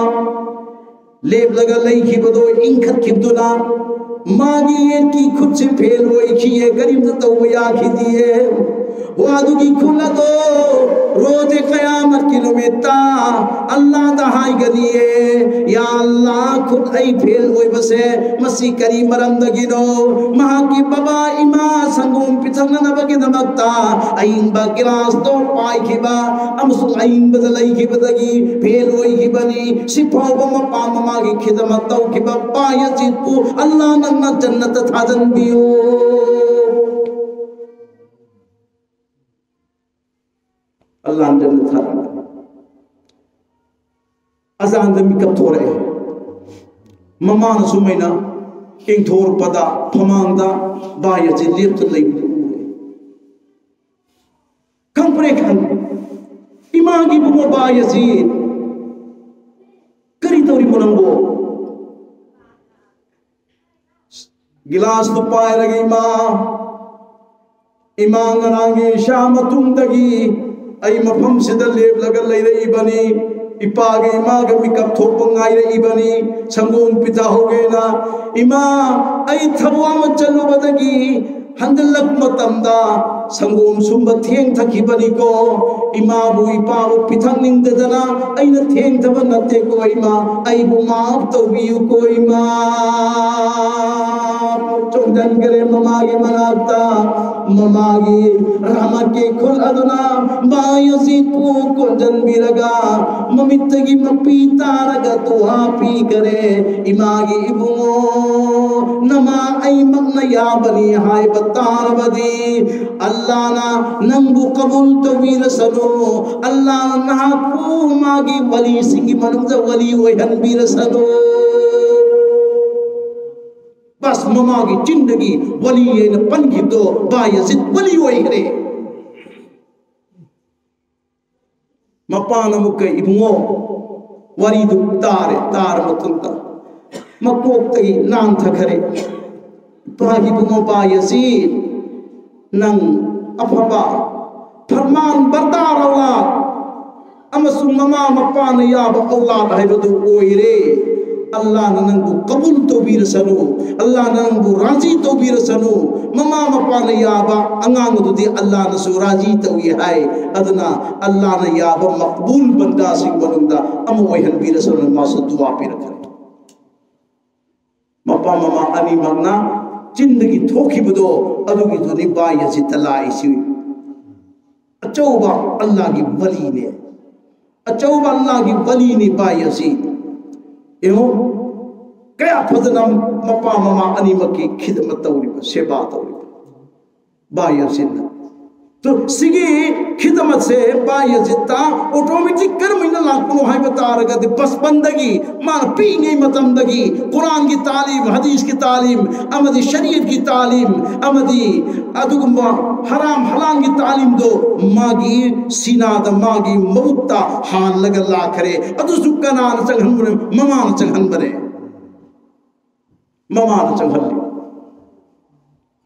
लेब लगा लई की बदो इंखत खिदुना मागी एक की खुद से फेल होई किए गरीब तो या खिदिए वादुगी खुला दो रोजे क़यामत किलोमीटर अल्लाह दहाई गनिए या अल्लाह खुद आई फेल होई बसे मसी करी मरम दगिनो महा की बाबा इमा संगोम पिथंगना नबगे नमक्ता आइन बा गिलास दो पाई खिबा अमसु आइन बदलाई खिबदगी फेल होई खिबनी सिफो बम पाम मागी खिदमत तौ खिबा पायजीद को अल्लाह नन्ना जन्नत थाजन बियो Allah jannat tharana azan da mikap thore mama na sumaina king thor pada phamangda ba ya ji lep ta lei kam pre khan imagi bu ba ya ji kari tori monango gilas tu pai lagi ima ngarangi shamatung dagi ai mafam sida lep laga leira ibani ipage ima ga mikap thok ngai re ibani sangom pita hogena ima ai thabwa ma chalu badagi handalak matamda sangom sumba theng thakibani ko ima bu ipa bu pithang ning dadana aina theng thaba natte ko ima ai bu maaf to biu ko ima chongdan gare mama ge manata mama ge rama ke khul aduna ba yazid pu konjan biraga mamittagi mapi taraga tu hapi gare ima ge ibungo nama ai magna ya bani hai batar badi Allah na nangbu kabul to wir sano Allah na ku magi wali singi manungja wali oyan bir sano bas mama gi jindagi wali ena pangi to ba yazid wali oy gre mapana mukai ibungo wari du tar matunta makok tai nang thakare pagi bungo ba yazid nang afaba farman bardar aulad amasung mama mapana yaba aulad haibadu oire Allah nanangbu kabul to bir sanu Allah nanangbu raji to bir sanu mama mapana yaba angang tu di Allah na su raji to wi hai aduna Allah na yaba maqbul banda sing banunda amoy han bir sanu masu dua pir kare mapa mama ani magna जिंदगी थोकी बदो अदुगी तो निबा यसी तलाई सी अचौबा अल्लाह की वली ने अचौबा अल्लाह की वली ने बा यसी एहो कया Fadna Mopa mama अनि मकी खिदमत तौरी सेवा तौरी बा यसी तो सिगी खिदमत से बा यजिता ऑटोमेटिक कर्म इन लाखों हाय बता रहा है बस बंदगी मान पी नहीं मतमदगी कुरान की तालीम हदीस की तालीम अमदी शरीयत की तालीम अमदी अदुगुम्बा हराम हलाल की तालीम दो मागी सीना द मागी मौता हाल लग ला करे अदु सुकना चंगन बने ममा चंगन बने ममा चंगन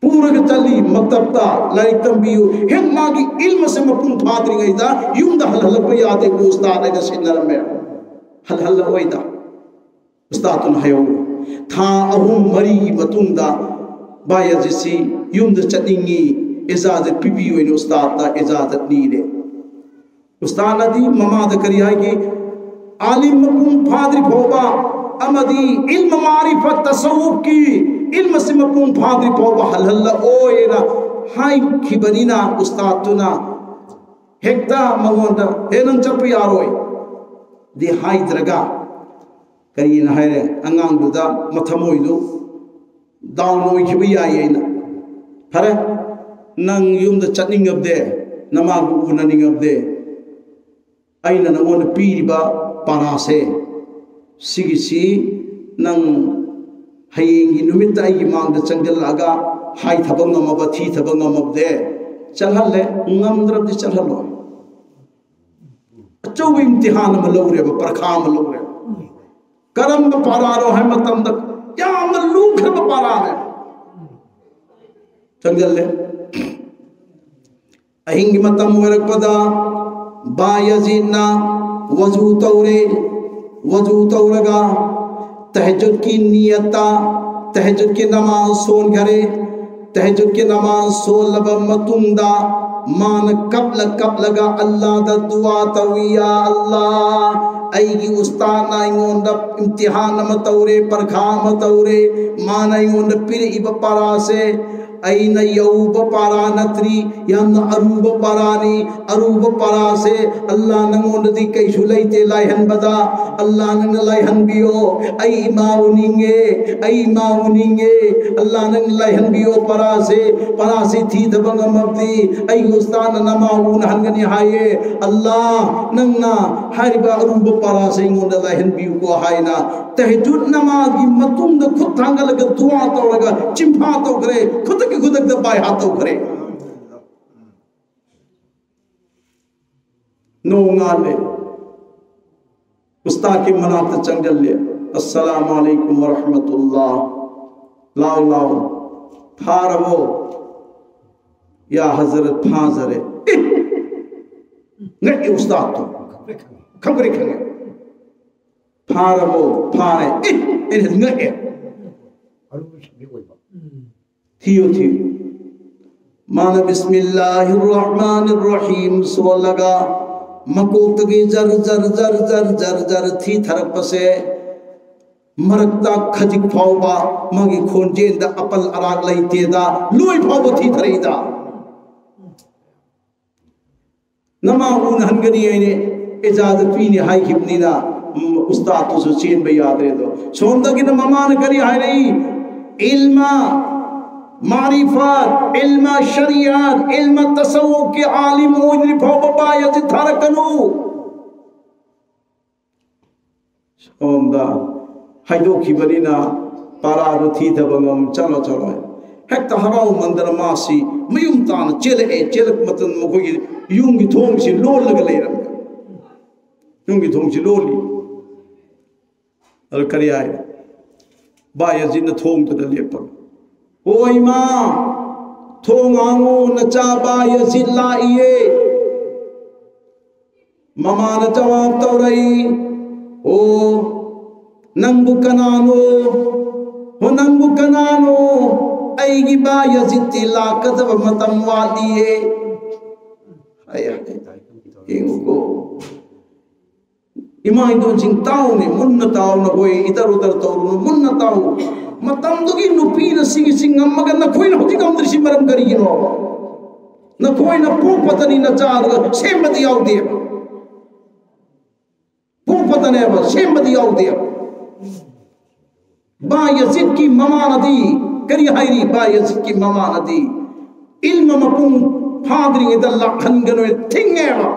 पूरा के चली मक्तबता लाइक तंबियु हें मागी इल्म से मपुन फादरी गईदा युंदा हल हल पे याद एक उस्ताद है जैसे नरम में हल हल होइदा उस्ताद तुन हयो था अहुम मरी मतुंदा बाया जैसी युंदा चटिंगी इजाजत पिबियु इन उस्ताद दा इजाजत नी दे उस्ताद नदी ममा द करिया कि आलिम मपुन फादरी भोबा अमदी इल्म मारिफत तसव्वुफ की इल्म से मपुन फादरी पोबा हल हल ओएना हाई खिबनीना उस्ताद तुना हेक्ता मंगोंदा हेनन चप यारोय दे हाई द्रगा करियन हायरे अंगांग दुदा मथमोइदु दाउन ओइ खिबि यायेना फरे नंग युमदा चटनिंग अबदे नमागु उननिंग अबदे आइना नंगोन पीरिबा पारासे सिगिसी नंग हयेंगी नुमित आइगी मांग द चंगलागा हाई थबंग नमब थी थबंग नमबदे चलहले ngमद्रबदि चलहलो अचौ इम्तिहान म लौरे परखा म लौरे करम पारारो है मतम द याम लूख ब पारा है चंगले अहिंगी मतम वरक पदा बायजीना वजू तौरगा तहज्जुद की नियता तहज्जुद की नमाज सोन घरे तहज्जुद की नमाज सोल लब मतुंदा मान कब लगा अल्लाह दा दुआ तविया अल्लाह आईगी उस्ताद ना इंगोंद इम्तिहान म तौरे परखा म तौरे मान इंगोंद पिर इब परा से aina yauba para natri yamna aruba parani aruba para se Allah nangondati kaisu laite laihan bada Allah nang laihan biyo ai mauninge Allah nang laihan biyo para se thi dabanga mabdi ai ustan namaun hangani haye Allah nangna hariba aruba para se ngonda laihan biyo ko haina tahajjud namagi matunda khud thangalaga dua tawraga chimpa tawgre khudak da bai ha tawgre no ngale ustad ki manat changalle assalamu alaikum wa rahmatullah lao pharabo ya hazrat phazare ngai ustad to khamgre khange pharabo phare en ngai थियो माना बिस्मिल्लाहिर्रहमानिर्रहीम सो लगा मकोक की जर जर जर जर जर जर थी थरप से मरकता खजिक फावबा मगी खोंजेंदा अपल अराग लैतेदा लुई फावब थी थरेदा नमा उन हनगनी आइने इजाजत पीने हाई खिबनीदा उस्ताद तो चेन बयादरे दो सोंदगी न ममान करी हाय रही इल्मा मारिफत इल्मा शरीयत इल्मा तसव्वुफ के आलिम ओजरी भौबा यजि थारकनु सोंदा हाइदो खिबलिना पारादो थी दबंगम चलो हेक्ता हराउ मंदर मासी मयुम तान चेलक मतन मखोगी युंगी थोंगसी लोलग लेरम युंगी थोंगसी लोली अल करियाय बायजिन थोंग तद लेपक ओई मां थोंग आंगो नचा बायजिन लाइए ममा न जवाब तौरई ओ नंगु कनानो हो नंगु कनानो ऐगी बायजिन लाकदब मतम वालिए आया एंगो इमाई दो जिंग ताऊ ने मुन्न ताऊ न कोई इधर उधर ताऊ न मुन्न ताऊ मतम दुगी नुपी न सिंग सिंग मगर न कोई न होती कम दृश्य मरम करी गिनो न कोई न पू पतनी न चार सेम बदी आउ दे पू पतने बस सेम बदी आउ दे बा यजिद की ममा नदी करी हायरी बा यजिद की ममा नदी इल्म मपुंग फादरी इधर लाखन गनो थिंगेवा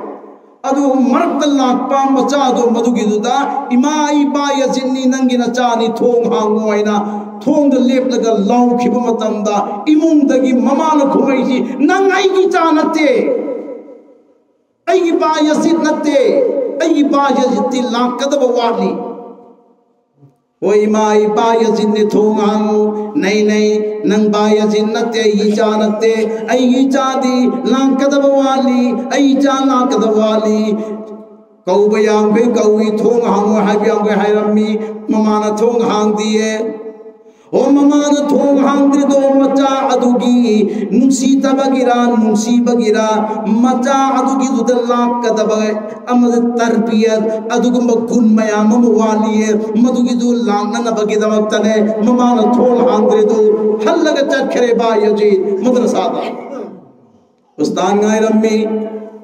अदु मरकल्ला पाम मचादो मधुगिदुदा इमाई बाय जिन्नी नंगी नचानी थोंग हांगोइना थोंग द लेपलगा लाउ खिब मतमदा इमुंग दगी ममान खुमैसी नंगाई की चा नते आई बाय जित नते आई बाय जित लाकदब वाली ओई माई बाय जिन्नी थोंग हांगो नहीं नंग बाय जिन नते ई चा नते आई चादी लाकदब वाली आई चा लाकदब वाली कौब यांगे कौई थोंग हांगो हाबियांगे हायरमी ममाना थोंग हांग दिए ओ ममाना थोंग हांग दि दो मचा अदुगी नुसी तबगिरा नुसी बगिरा मचा अदुगी दुदल्ला कदब अमद तरबियत अदुगम गुण मयाम वालिए मदुगी दु लांगन बगी दमक्तने ममाना थोंग हांग दि दो हल्लग चखरे बायजी मदरसा दा उस्ताद गायरमी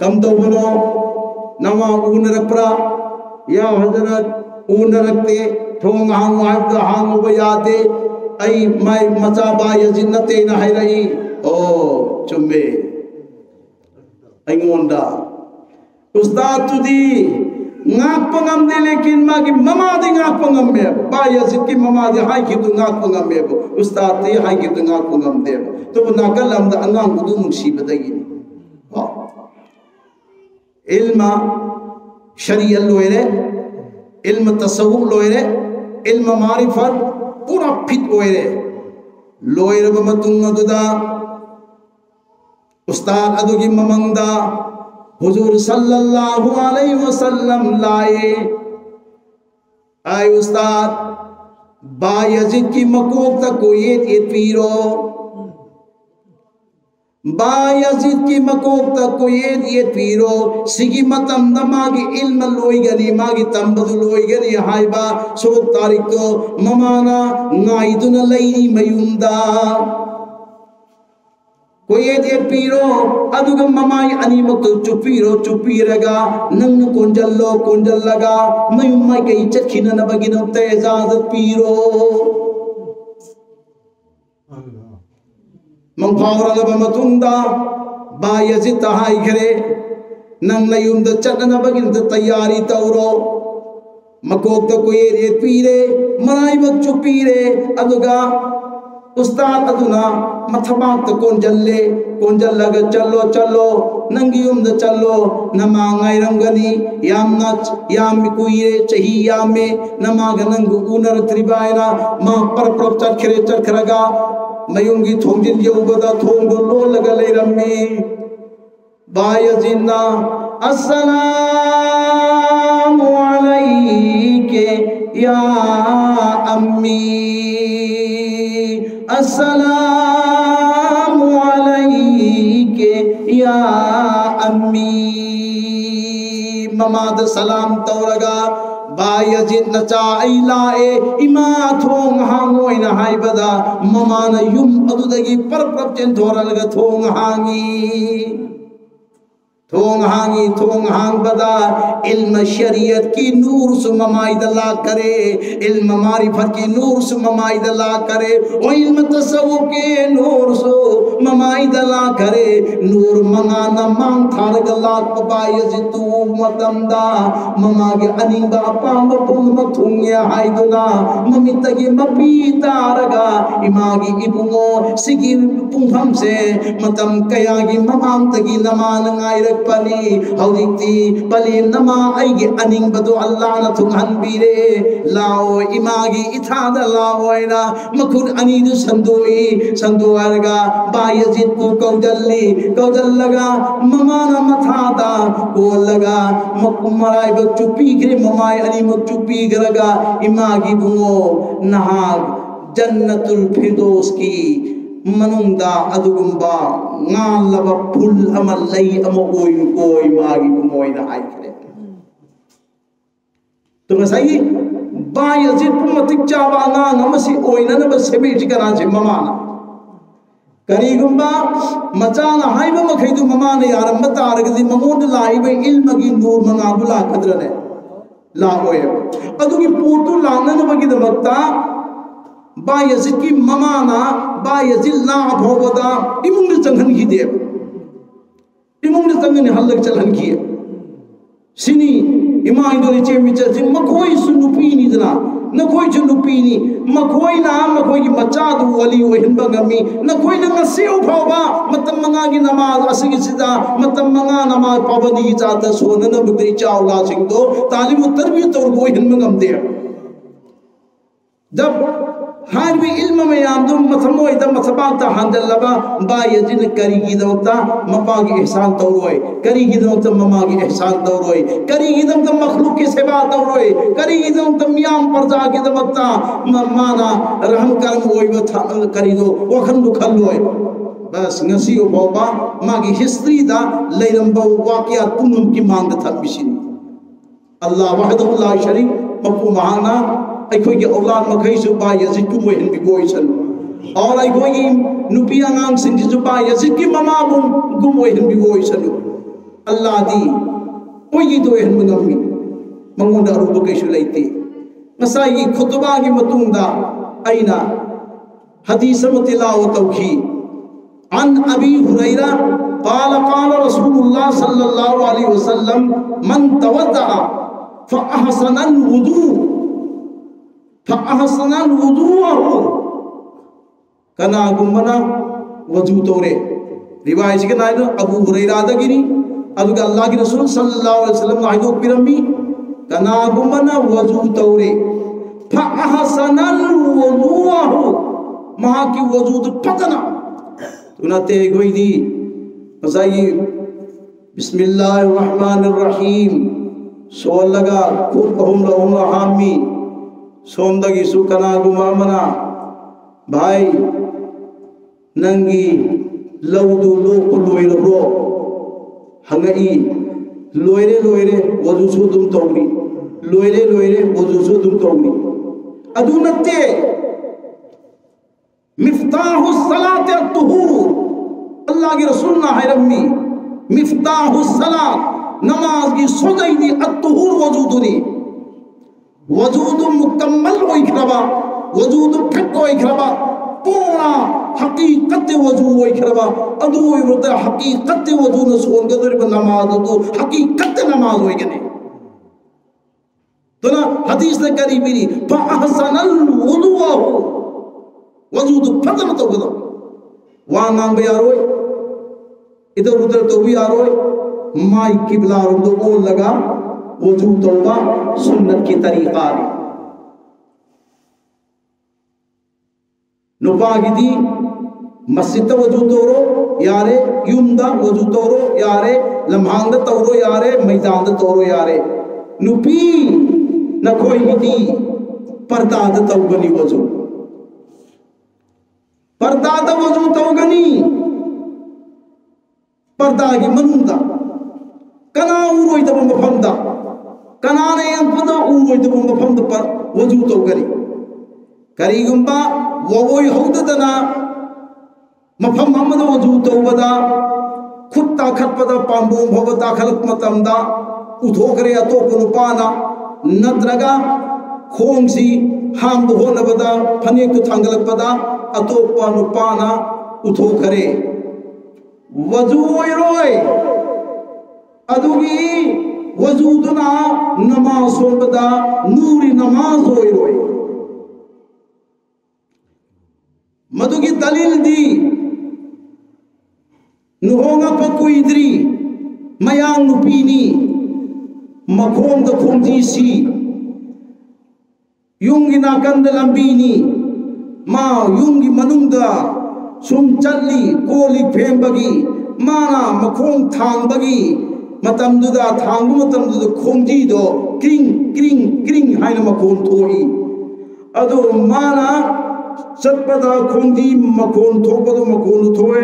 कम दो बनो नवा ऊन रपरा या हजरत ऊन रखते थोंग हांग वाइब हांग बयाते आई माई मचा बाय जिन्नते न है रही ओ चुम्बे अइंगोंदा उस्ताद तुदी ngak pangam de lekin magi mama de ngak pangam me बाय जित की ममा दे हाई की तो ngak pangam me उस्ताद ते हाई की तो ngak pangam दे तो नाकल हम द अंगांग गुदु नुसी बदगी इल्मा शरीयत लोयरे इल्म तसव्वुफ लोयरे इल्म मारिफत पूरा फिट लोयरे लोयरे बमतुंग अदुदा उस्ताद अदुगी ममंगदा हुजूर सल्लल्लाहु अलैहि वसल्लम लाए आय उस्ताद बायजिद की मकोक तक को ये पीरो बायजिद की मकोक तक को ये पीरो सिगी मतम नमागी इल्म लोइगनी मागी तंबदु लोइगनी हाइबा सो तारीख तो ममाना नाइदुन लैनी मयुंदा कोई दे पीरो अदुग ममाई अनिमक चुपीरो चुपीरगा नंग कोंजल्लो कोंजल्लगा मयुम्मा के चखिन नबगिनो तेजाज पीरो मंफावरगा मतुंदा बायजित हाई घरे नंग नयुंद चटन बगिन तैयारी तौरो मकोक कोई दे पीरे मनाई बक चुपीरे अदुगा उस्ताद अदुना मथबाक कोंजल्ले कोंजल्लगा चलो चलो नंगी उम्द चलो नमा गायरमगनी यामना याम कुइरे चही यामे नमा गनंग उनर त्रिबायना मा पर चरखरे चरखरगा मयुंगी थोंजिन यौबदा थोंगो लोलगा लेरम्मी बायजिन्ना अस्सलामु अलैके या अम्मी अस्सलामु अलैके या अम्मी ममाद सलाम तौरगा बायजिद नचा इलाए इमा थोंग हांगोय ना हाइबदा ममाना युम अदुदगी परप्रप चेंथोरलगा थोंग हांगी थोंग हांग बदा इल्म शरीयत की नूर सु ममाई दला करे इल्म मारिफत की नूर सु ममाई दला करे ओ इल्म तसव्वुफ के नूर सु ममाई दला करे नूर मंगा न मांग थार गला बायजितु मतमदा ममा के अनिंगा पांग पुंग मथुंगे हाइदुना ममितगी मपी तारगा इमागी इबुंगो सिगी पुंगम से मतम कयागी ममांग तगी नमान गायरक पनी हौदिक्ति पली नमा आइगे अनिंग बदो अल्लाह न थुंगहन बीरे लाओ इमागी इथाद लाओयना मखुन अनीदु संदोई संदोअरगा बायजिद को कौदल्लगा ममाना मथादा कोलगा मकुमराय बक चुपी गिरे ममाय अनी मक चुपी गरगा इमागी बुंगो नहाग जन्नतुल फिरदौस की मनुंदा अदुगुंबा ngalaba phul ama lei ama oi koi magi moi na hai kre to ngasai Bayazid pumatik chaba nga ngamasi oi na ba sebe jikana je mama na karigumba machana haiba makhaidu mama na yaram mataragdi mamod laiba ilmagi nur manga bula kadrane la oye adugi putu lana na bagi damakta Bayazid की mama ना बायजिद ला भोबदा इमुंग Changan की देव इमुंग Changan हल्लक चलन की सिनी इमा इंदोरी चे मिचे जिन मखोई सुनुपी नी जना नखोई जुनुपी नी मखोई ना मखोई की मचा दु वली वहिन बगमी नखोई ना ngasiu phawba matam manga gi namaz asigi sida matam manga namaz pabandi gi chata sona na bugdei chaula sing do talim tarbiyat aur go hin mangam de जब हर भी इल्म में आमदुम मथमो इदम मथबाता हंदलबा बायजिन करीगी दवता मपागी एहसान तौरोय करीगी दवता ममागी एहसान तौरोय करीगी दवता मखलूक के सेवा तौरोय करीगी दवता मियाम परजा के दवता माना रहम करम ओय बथा करी दो वखन दुखलोय बस ngasi oba magi history da leiramba waqiat punum ki mang da thambisin Allah wahdahu la sharik mafu mahana अखोई के औलाद मखई सु बायजिद को मोहन बिगोई सन और अखोई की नुपी अंगांग सिंह सु बायजिद की ममा बुम गु मोहन बिगोई सन अल्लाह दी ओई तो हन मंगमी मंगोंदा रुब केसु लेते मसाई खुतबा की मतुंदा अइना हदीस मतिलाओ तौखी अन अबी हुरैरा قال قال رسول الله صلى الله عليه وسلم من توضأ فأحسن الوضوء فأحسن الوضوء كنا غمنا वजू तोरे रिवायत के नायक अबू हुरैरा दगिनी अदुग अल्लाह के रसूल सल्लल्लाहु अलैहि वसल्लम नायक पिरमी कना गुमना वजू तोरे फअहसनल वुदूहु महा की वजू पतना तुनाते गोई दी मसाई बिस्मिल्लाहिर रहमानिर रहीम सो लगा खूब कहूं हामी सोमदगी सुकना गुमामना भाई नंगी लौदु लोक लोइरो हंगई लोइरे लोइरे वजु सुदुम तौरी लोइरे लोइरे वजु सुदुम तौरी अदु नते मिफ्ताहु सलात अत्तुहूर अल्लाह के रसूल ना है रम्मी मिफ्ताहुस सलात नमाज की सोदई दी अत्तुहुर वजूदुनी वजूद मुकम्मल होई खरबा वजूद फिट होई खरबा पूरा हकीकत वजू होई खरबा अदु होता हकीकत वजू न सोन गदर नमाज तो हकीकत नमाज होई गने तो ना हदीस ने करी भी फअहसनल वुदुअ वजूद फदल तो गदो वहां नांग भी यारो इधर उधर तो भी यारो माई किबला रुदो ओ लगा वजू तौबा सुन्नत की तरीका दी नुपागिदी मस्जिद वजू तोरो यारे युमदा वजू तोरो यारे लम्हांग तोरो यारे मैदान तोरो यारे नुपी न कोई गिदी पर्दाद तौगनी वजू पर्दाद वजू तौगनी पर्दागी मनुंदा कना उरोई तब मफमदा कना ने अंपदा उरोई तब मफमदा पर वजू तौगनी करीगुंबा वोई हौददना मफम हमद वजू तौबदा खुद ताखतपदा पांबों भवता खलक मतमदा उठोकरे अतोप नुपाना नत्रगा खोंगसी हाम होनबदा फनेक थांगलपदा अतोप नुपाना उठोकरे वजू ओइरोय अदुगी वजूदना नमाज सोबदा नूरी नमाज ओइरोय मधुगी दलील दी नुहोंगा पकुइद्री मयांग नुपीनी मखोंग द खोंजी सी युंगी नाकंद लंबीनी मा युंगी मनुंगा सुम चल्ली कोली फेंबगी माना मखोंग थांगबगी मतमदुदा थांगु मतमदुदा खोंजी दो क्रिंग क्रिंग क्रिंग हाइन मखों थोई अदो माना चटपदा खोंजी मखों थोपदो मखों थोए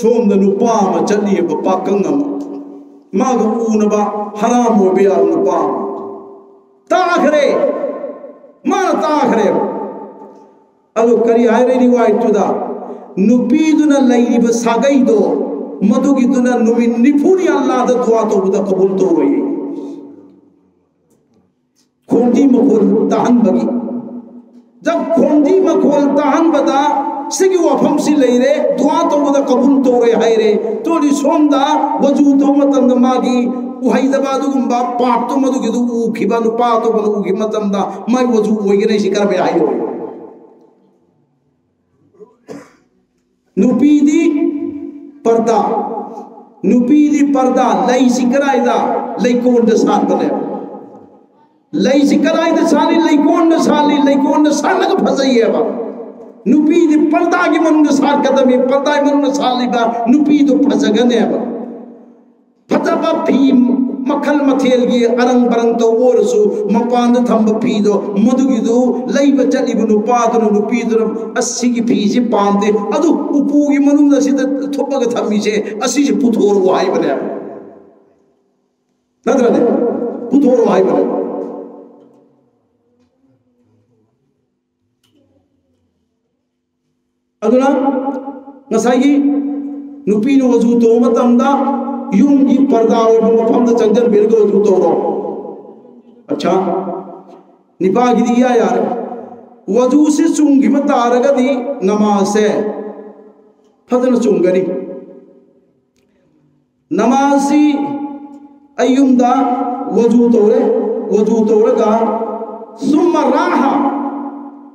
सोम द नुपा म चल्ली बपा कंगम माग ऊनबा हराम हो बिया नुपा ताखरे माना ताखरे अदो करी आयरे रिवायत तुदा नुपीदुना लैरिब सागैदो मधुगिदुना नुमिन निफुनी अल्लाह द दुआ तो बुदा कबूल तो होई खोंजी मखोल ताहन बगी जब खोंजी मखोल ताहन बदा सिगी वफम सी लेरे दुआ तो बुदा कबूल तो रे हाय रे तो रि सोमदा वजू तो मतंद मागी उहाइदबा दुगुंबा पाट तो मधुगिदु उ खिबा नुपा तो बनु उ खिमतंदा माई वजू ओइगने सिकर बे हाय होय नुपीदी पर्दा नुपीदी पर्दा लई सिकराइदा लईकोंड साथ बने लई सिकराइदा साली लईकोंड साली लईकोंड सालग फसैयबा नुपीदी पर्दा की मन साथ कदमी पर्दा मन साली बा नुपीदो फसगनेबा फतबा फी मखल मथेल की अरंग बरंग तो ओरसु मपान थंब फीदो मधुगिदो लईब चलीब नुपादनु नुपीदनु अस्सी की फीजे पांदे अदु उपू की मनुंग सिद थोपग थमीसे अस्सी से पुथोर वाई बने नदरने पुथोर वाई बने अदुना नसाई नुपीनु वजू तो मतमदा युंगी पर्दा और मफम द चंजन बिरगो वजू तो रो अच्छा निपा गिदिया यार वजू से चुंगी में तारगदी नमाज से फजल चुंगरी नमाज सी अयुमदा वजू तोरेगा सुम्मा राहा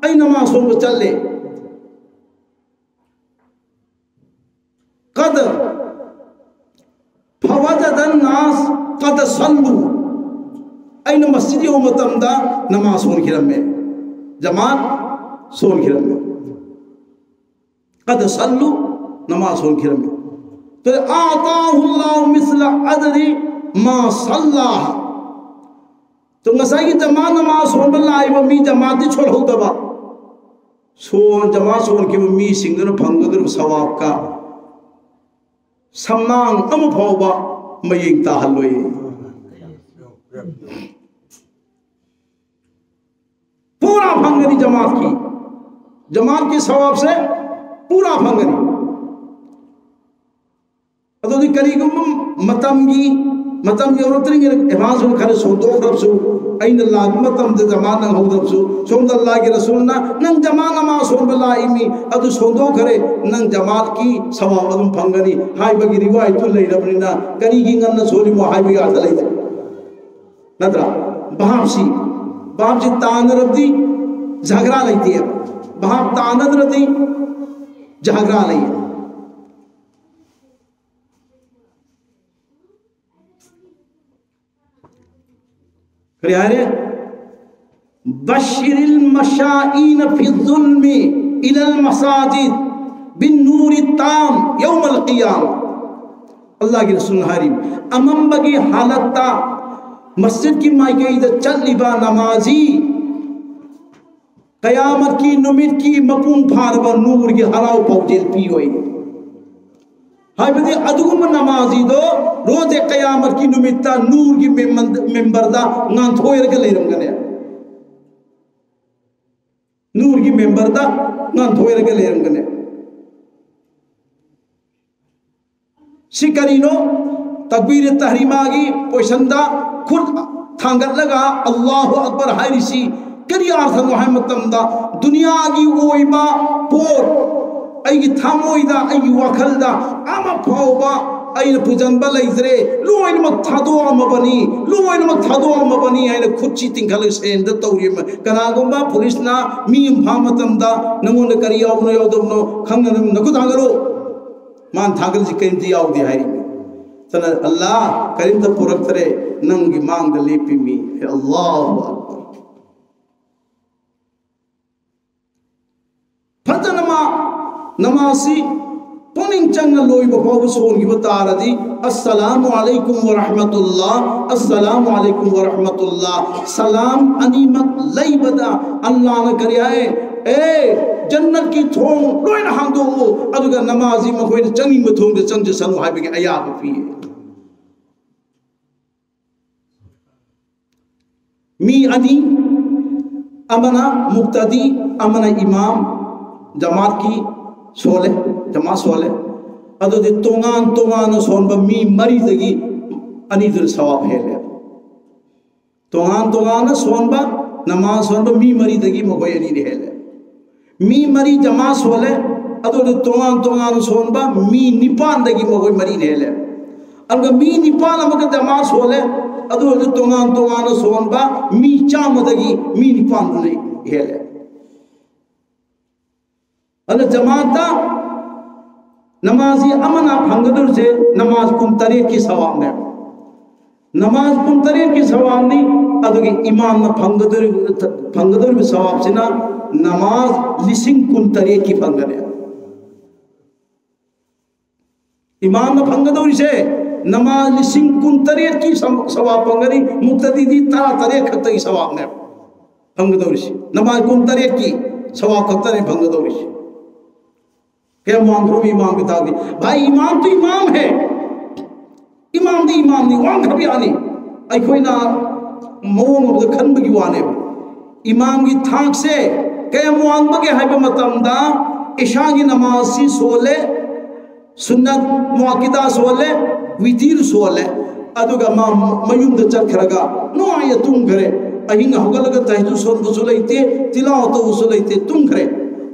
ऐ नमाज सुन चले कद फवजदन नास कद सल्लू ऐन मस्जिद मतमदा नमाज सोन खिरम में जमात सोन खिरम में कद सल्लू नमाज सोन खिरम में तो आताहुल्लाहु मिस्ला अजरी मा सल्लाह तो ngसाई जमा नमाज सोन बलाई मी जमाती छोड़ हो दबा सोन जमा सोन की मी सिंगन फंगदर सवाब का सम्मान अम फाउबा मयिंग ताहलोय पूरा फंगनी जमात की सवाब से पूरा फंगनी ꯑꯗꯨꯗꯤ ꯀꯔꯤꯒꯨꯝꯕ ꯃꯇꯝ ꯌꯧꯔꯛꯇ꯭ꯔꯤꯉꯩ ꯑꯦꯗꯚꯥꯟꯁ ꯑꯣꯏꯅ ꯈꯔ ꯁꯣꯟꯗꯣꯛꯈ꯭ꯔꯕꯁꯨ ꯑꯩꯅ ꯂꯥꯛꯄ ꯃꯇꯝꯗ ꯖꯃꯥ ꯅꯪꯍꯧꯗ꯭ꯔꯕꯁꯨ ꯁꯣꯝꯗ ꯑꯜꯂꯥꯍꯒꯤ ꯔꯁꯨꯜꯅ ꯅꯪ ꯖꯃꯥ ꯅꯃꯥꯖ ꯁꯣꯟꯕ ꯂꯥꯛꯏꯃꯤ ꯑꯗꯨ ꯁꯣꯟꯗꯣꯛꯈ꯭ꯔꯦ ꯅꯪ ꯖꯃꯥꯠꯀꯤ ꯁꯋꯥꯕ ꯑꯗꯨꯝ ꯐꯪꯒꯅꯤ ꯍꯥꯏꯕꯒꯤ ꯔꯤꯋꯥꯌꯠꯇꯨ ꯂꯩꯔꯕꯅꯤꯅ ꯀꯔꯤꯒꯤ ꯉꯟꯅ ꯁꯣꯜꯂꯤꯃꯣ ꯍꯥꯏꯕꯒꯤ ꯑꯔꯊ ꯂꯩꯇꯦ नद्रा भावसी भावसी तानरबदी झगड़ा लेती है भाव तानद्रदी झगड़ा ले करियारे बशिरिल मशाइन फी ज़ुल्मी इलल मसाजिद बिन नूरि ताम यौमल क़ियाम अल्लाह की रसूल हरीम अमम बगी हालत मस्जिद की मायके चलिबा नमाजी कयामत की नुमित की मपुंग फारबा नूर की हराव पौजेल पीओई हाइबदी अदुगुम नमाजी दो रोजे कयामत की नुमित्ता नूर की मेंबरदा nganthoi rega leirangane नूर की मेंबरदा nganthoi rega leirangane सिकरिनो तकबीर तहरीमा की पोषंदा खुद थांगत लगा अल्लाह अकबर हारिसी करी आर्थन है मतमदा दुनिया की ओइबा पोर आई थामोइदा आई वखलदा आमा फावबा आई पुजनबा लेजरे लोइन मत थादो अमबनी लोइन मत थादो अमबनी आई खुची तिंखल सेंद तौरी कनागुंबा पुलिसना मी फा मतमदा नमोन करी यावनो यावदनो खंगन नकु थागरो मान थागल जी करिमती यावदी हारी तना अल्लाह करीम द पुरक्तरे नंगी मांग द लेपी मी अल्लाहु अकबर फजनमा नमासी पुनिंग चंग लोई बफाव सोन की बतारदी अस्सलामु अलैकुम व रहमतुल्लाह अस्सलामु अलैकुम व रहमतुल्लाह सलाम अनीमत लईबदा अल्लाह ने करिया है ए जन्नत की थोंग लोइन हांदो अदुगा नमाजी मखोय चंगी मथोंग दे चंग सनु हाइबगे अयाब पिए मी अदी अमना मुक्तदी अमना इमाम जमात की सोले जमात सोले अदुदि तोंगान तोंगान सोनबा मी मरी दगी अनीदुर सवाब हेले तोंगान तोंगान सोनबा नमाज सोनबा मी मरी दगी मखोय अनी हेले मी मरी जमा सोले अदुदि तोंगान तोंगान सोनबा मी निपान दगी मखोय मरी हेले अनगा मी निपान अमग जमा सोले अदुदि तोंगान तोंगान सोनबा मी चामदगी मी निपान दुने हेले अन जमाता नमाजी अमना फंगदुर से नमाज कुम तरीक की सवाब ने नमाज कुम तरीक की सवाब नहीं अदुगी इमाम न फंगदुर भी सवाब से ना नमाज लिसिंग कुम तरीक की फंगने इमाम न फंगदुर से नमाज लिसिंग कुम तरीक की सवाब फंगनी मुक्तदी दी तारा तरीक खत्ता की सवाब ने फंगदुर से नमाज कुम तरीक की सवाब खत्ता ने फंगदुर से क्या मांगरो इमाम की ताकि भाई इमाम तो इमाम है इमाम दी इमाम नहीं वांग खबी आनी आई कोई ना मोंग अब खन बगी वाने इमाम की थाक से क्या मुआंग बगे है पे मतमदा इशा की नमाज सी सोले सुन्नत मुआकिदा सोले वितीर सोले अदुगा मयुम द चखरगा नो आय तुम करे अहिंग हगलगा तहजु सोन बुसुलैते तिलावत बुसुलैते तुम करे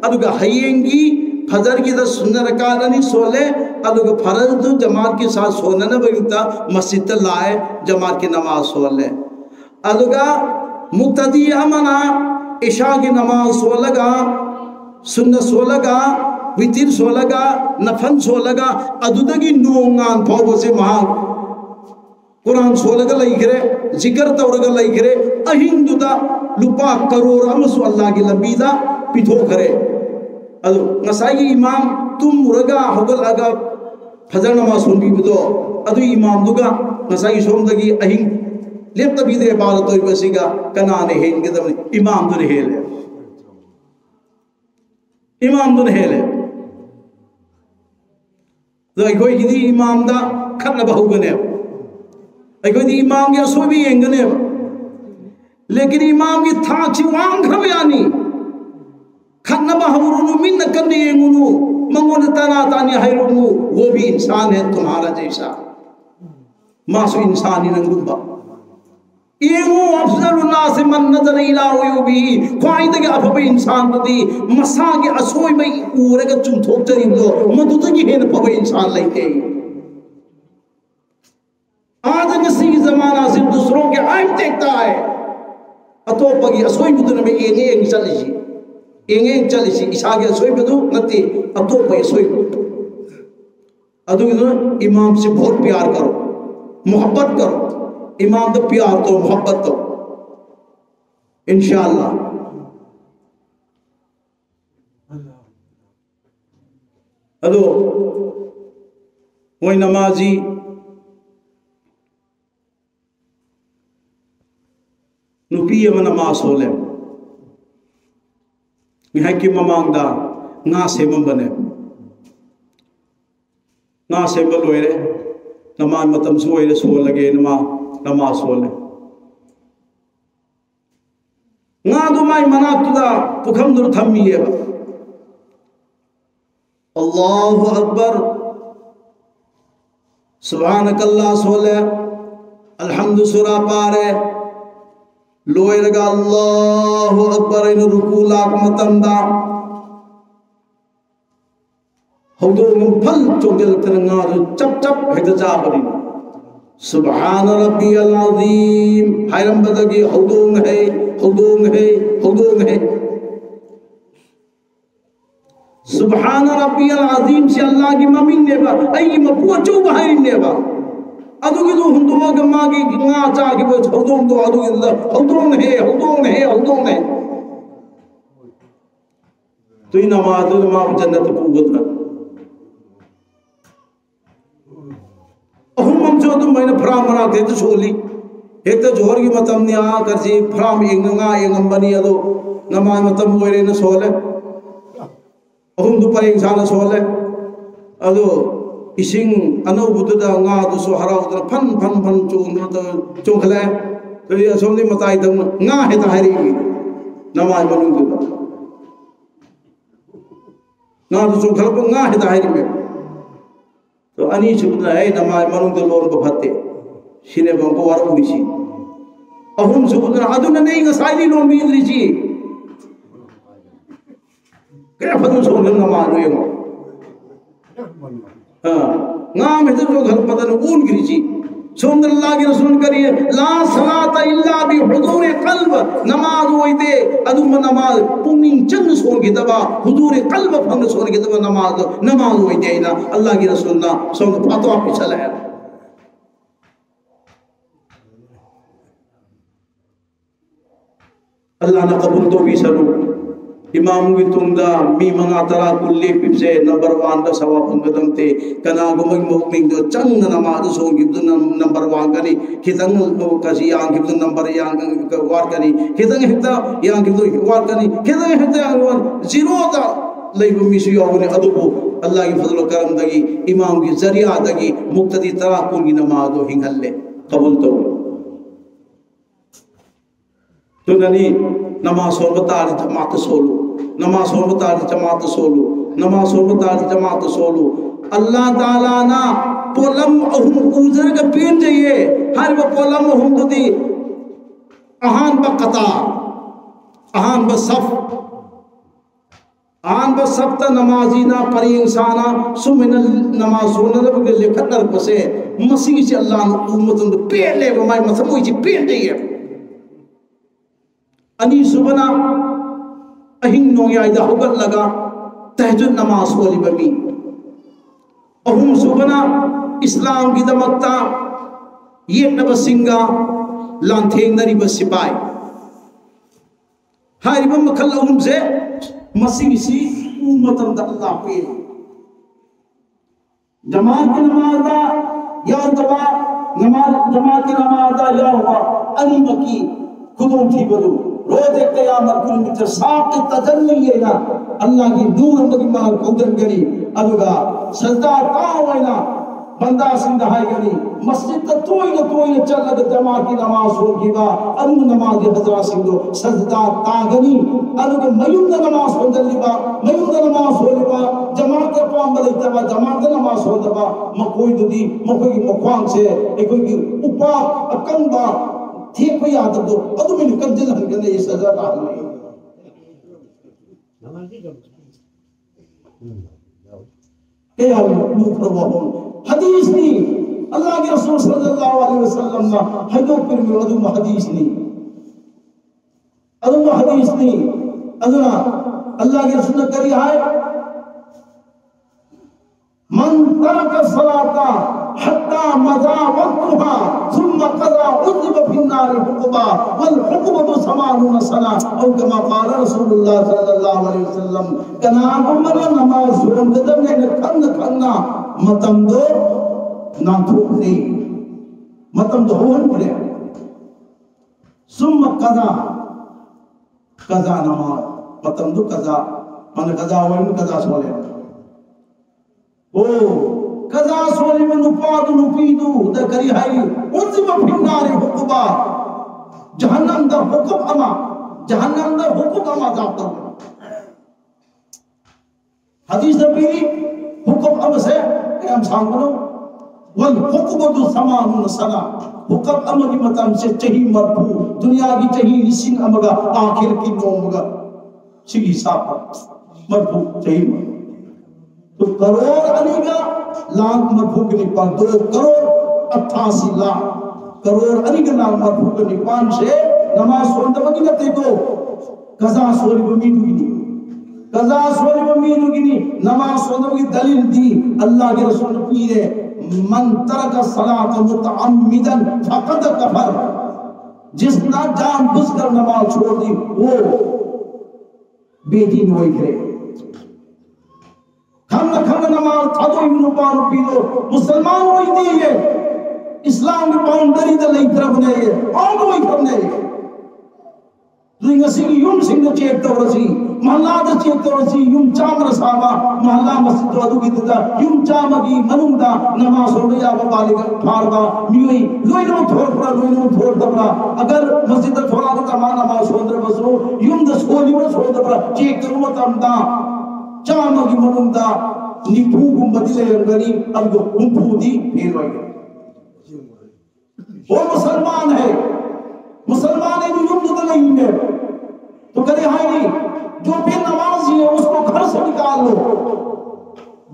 अदुगा हयेंगी फजर की द सुन्नत रकात सोले अदुगा फरज दो जमात के साथ सोना न बगता मस्जिद लाए जमात की नमाज सोले अदुगा मुक्तदी अमना इशा की नमाज सोलगा सुन्नत सोलगा वितिर सोलगा नफल सोलगा अदुदगी नोंगान फावो से महा कुरान सोलगा लईखरे जिक्र तौरगा लईखरे अहिंदुदा लुपा करोड़ अमसु अल्लाह की लंबीदा पिथोखरे अदु ngसाई इमाम तुम मुरगा हगल अगा फजर नमाज सुनबीबदो अदु इमाम दुगा ngसाई सोमदगी अहिंग लेप्त बीदे इबादत होई बसिगा कनाने हेनगदम इमाम दुन हेले इमाम दुन हेले दो कोई गिदी इमाम दा खतना बहुगने कोई दी इमाम के सोबी येंगने लेकिन इमाम की थाची वांग खबयानी खन्नबा हवरुनु मिन्न कन्ने येंगुनु मंगोन तना तानी हायरुनु वो भी इंसान है तुम्हारा जैसा मासु इंसान ही नंगुबा येंगु अफजलुन नास मन नजर इला उयुबी ख्वाइदगे अफबे इंसान बदी मसागे असोय बै उरगा चुमथोक जरिंदो मदुदगी हेन फबे इंसान लैते आज नसी जमाना से दूसरों के आइम देखता है अतोपगी असोय मुदन में एंगे एंग चलिसी एंगे चलिसी इसागे असोय बदु नते अतोपय असोय अदुगिनो इमाम से बहुत प्यार करो मोहब्बत करो इमाम तो प्यार तो मोहब्बत तो इंशाअल्लाह अदो वही नमाजी नुपी नमाज सोले की ममांगदा ना सेमबने ना सेम लोरे नमाज मतम सोरे सोलगे नमाज सोले ना दुमाई मनाक्तुदा पुखमदुर थम्मीएबा अल्लाहु अकबर सुब्हानकल्लाह सोले अल्हम्दु सुरा पारे लोयरगा अल्लाहु अकबर इन रुकू लाक मतमदा हौदो फल चोगल तरंगा चप चप हेद जाबनी सुभान रब्बियल अज़ीम हायरम बदगी हौदोंग है हौदोंग है हौदोंग है सुभान रब्बियल अज़ीम से अल्लाह की ममिन नेबा आई मपुआ चौ बहाइन नेबा अदुगी दो हुंदो के मागे गा चा के बो हौदोंग दो अदुगी हौदोंग है हौदोंग है हौदोंग है तो इन नमाज तो मां जन्नत पूगत अहुम जो तुम मैंने फ्राम बना दे तो सोली एक तो जोहर की मतम ने आ कर जी फ्राम एंगा एंगम बनी अदो नमाज मतम होरे न सोले अहुम दुपर इंसान सोले अदो इसिंग अनो बुददा गा तो सो हराउदर फन फन फन चोंद्र तो चोंखले तो ये सोमदी मताई दम गा है ताहरी नमाज बनु दो ना तो चोंखल गा है ताहरी में तो अनी सुबना है नमाज मनुंग तो लोन को फते शिने बंको वार उड़ीसी अहुम सुबना अदुन नहीं गसाइली लोन भी इधरीसी क्या फतु सोन नमाज लोयेंगो हाँ नाम है तो घर पता न ऊन गिरीसी सोंदर अल्लाह की रसूल करिए ला सलाता इल्ला बि हुजूर कल्ब नमाज होइते अदुम नमाज पुंगिंग चंद सोन की दबा हुजूर कल्ब फंग सोन की दबा नमाज होइते ना अल्लाह की रसूल ना सोंद फतवा पिछला है अल्लाह ना कबूल तो भी सरू इमाम की तुंदा मी मंगा तरा कुल्ले पिपसे नंबर 1 दा सवाब अंगदम ते कना गुमग मोकमिंग दो चंग नमाज सो गिब्दु नंबर 1 कनी खितंग कसी यां गिब्दु नंबर यां वार कनी खितंग हिता यां गिब्दु वार कनी खितंग हिता वन जीरो दा लेबु मिसु योगने अदुबो अल्लाह की फजल करम दगी इमाम की जरिया दगी मुक्तदी तरा कुल की नमाज दो हिंगले कबूल तो ननी नमाज सोबतार जमात सोलू नमाज सोबतार जमात सोलू नमाज सोबतार जमात सोलू अल्लाह ताला ना पोलम अहुम उजर का पीन जाइए हर वो पोलम अहुम तो दी अहान ब कतार अहान ब सफ आन ब सफ्ता नमाजी ना परी इंसाना सुमिन नमाज सोना लब के लिखत नर पसे मसीह से अल्लाह उम्मत तो पेड़ ले वो माय मसमोई जी पेड़ जाइए अनी सुबना अहिंग नोयाइदा हुगत लगा तहज्जुद नमाज होली बमी अहुम सुबना इस्लाम की दमकता ये नब सिंगा लांथेंग नरी बस सिपाई हारी बम खल अहुम से मसीह सी उम्मतन द अल्लाह पे जमात की नमाज दा या दवा नमाज जमात की नमाज दा या हुआ अनी बकी खुदों की बदू रोज़ क़यामत कुल मित्र साक़ तजल्ली है ना अल्लाह की नूर बगी माल कौदर करी अदुगा सजदा ताओ है ना बंदा सिंह हाय गनी मस्जिद तोयन चलग जमा की नमाज होगिबा अनु नमाज हजरा सिंधो सजदा तागनी अनु मयुम नमाज होदलिबा मयुम नमाज होलिबा जमात पाम लेतबा जमात नमाज होदबा मकोई दुदी मकोई मख्वांग से एकोई की उपा अकंबा थेप याददो अदु मिन कंजल हनगने ये सजा तागनी के हम मुफरवाहु हदीस नी अल्लाह के रसूल सल्लल्लाहु अलैहि वसल्लम ना हजो फिर में अदु हदीस नी अदु अल्लाह के रसूल ने करी है मन तरक सलाता हत्ता मजा वक्तुहा थुम्मा कज़ा उज़िब फिन्नार हुक्बा वल हुक्बतु समानुन सला औ कमा क़ाल रसूलुल्लाह सल्लल्लाहु अलैहि वसल्लम कना उमर नमाज सुरम दम ने खन्ना मतम दो ना थोड़ी मतम दो होन पड़े सुम्मा कज़ा नमाज मतम दो कज़ा मन कज़ा वन कज़ा सोले ओ कज़ा सोले में नुपादु नुपीदु द करी हाई उज़िब फिन्नार हुक्बा जहन्नम दा हुक्म अमा जाता हदीस नबी हुक्म अम से हम सांगनो वल हुक्बतु समानुन सना हुक्म अम की मतम से चही मरफू दुनिया की चही लिसिंग अमगा आखिर की नोमगा सिगी साफ मरफू चही तो करोड़ अलीगा लाख मरफूक निपान 2 करोड़ 88 लाख करोड़ अलीगा लाख मरफूक निपान से नमाज सोंदमगी नते को कज़ा सोली बमीदुगिनी नमाज सोंदमगी दलील दी अल्लाह के रसूल पीरे मन तरक सलात मुतअम्मिदन फक़द कफर जिसने जानबूझकर नमाज छोड़ दी वो बेदीन हो गए खम नमाज थादो इब्न पार पीलो मुसलमान होई दी है इस्लाम की बाउंड्री द लई तरफ ने है और कोई करने दुनिया युम सिंह चेक तवरसी महल्ला द चेक तवरसी युम चामर सावा महल्ला मस्जिद वदु की दुदा युम चामगी मनुंदा नमाज हो या बालिग फारबा मियोई लोइनो थोर दबरा अगर मस्जिद थोड़ा तो मा नमाज होंदर बसो युम द सोली व सो दबरा चेक करू तमदा चामगी मनुंदा निपू गुंबदिले रंगनी अलगो गुंफूदी फेरवाई वो मुसलमान है युम तो नहीं है तो करे हाय नहीं जो बेनमाजी है उसको घर से निकाल लो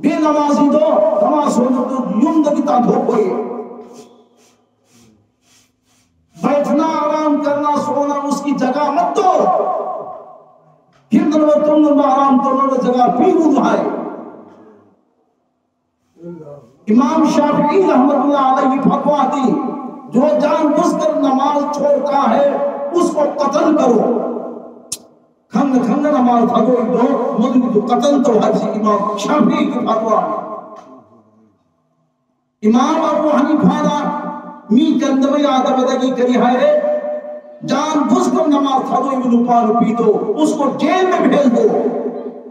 बेनमाजी दो नमाज हो तो युम की ताद हो कोई बैठना आराम करना सोना उसकी जगह मत दो हिंदन तुम आराम करने जगह पीरू है इमाम शाफी रहमतुल्लाह अलैहि फतवा दी जो जानबूझकर नमाज छोड़ता है उसको कत्ल करो खंग नमाज भागो दो मगर तो कत्ल तो हज इमाम शाफी की फतवा इमाम अबू हनीफा ना मी कंदवे आदम दगी करी है जानबूझकर नमाज भागो इब्न पार पी दो उसको जेल में भेज दो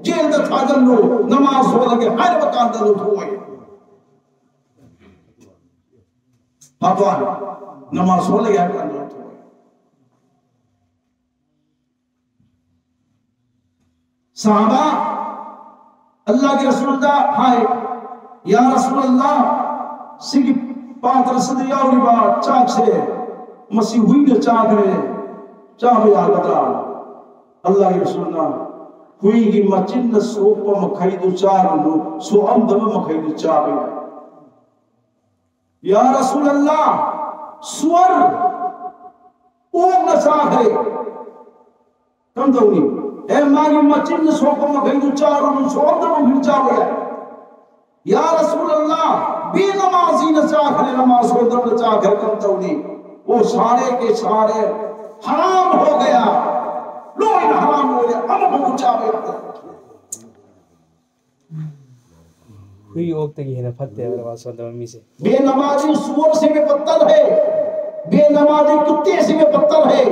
जेल द थागल लो नमाज हो लगे हर वक्त दलो होए फतवा नमाज हो लगे हर वक्त सहाबा अल्लाह के रसूल दा हाय या रसूल अल्लाह सिगी पात्र सदिया और बात चाक से मसी हुई ने चाक रे चाह या बता अल्लाह के रसूल ना हुई की मचिन न सोप मखई दो चार लो सो हम दम मखई दो चार या रसूल अल्लाह स्वर ओ न चाक रे कम दोनी ए मागी मचिन न सोप मखई दो चार लो सो हम दम फिर चार या रसूल अल्लाह बेनमाजी न चाक रे नमाज हो दम चाक रे कम दोनी वो सारे के सारे हराम हो गया लोग हराम हो गया अब हम चावे कोई ओक्त की है ना फत्ते अगर बात सुनता मम्मी से बेनमाजी सुअर से भी बदतर है बेनमाजी कुत्ते से भी बदतर है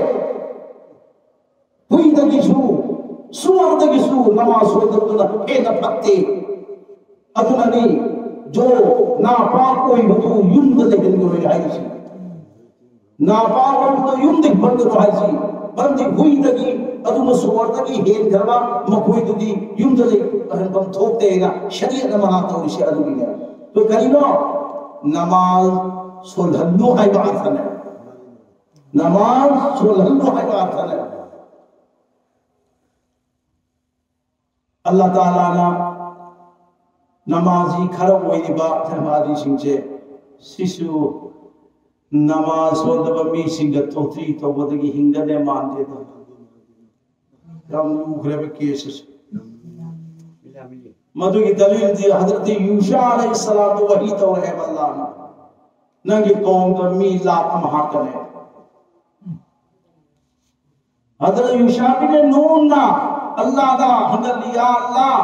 हुई दगी सुअर दगी नमाज हो तो ना ए न फत्ते अदुननी जो नापाक कोई बतू युद्ध लेकिन जो है सी नापाक और तो युद्ध बंद तो है सी बंद हुई तकी अदु मसोर तकी हेन करवा मखोई दुदी युद्ध ले बम थोकते है ना शरीयत मना तो इसे अदु की तो करीनो नमाज सोलहल्लो है बात है नमाज सोलहल्लो है बात है अल्लाह ताला ना नमाजी खरब होइबा नमाजी सिंचे सिसु नमाज सोदब मी सिंग तोत्री तोबदगी हिंगने मानते तो हम उखरे पे केस मधु की दलील दी हजरत यूशा अलैहिस्सलाम वही तो है अल्लाह ना नंगे कौम का मी लात महाकने हजरत यूशा ने नून ना अल्लाह दा हंगल या अल्लाह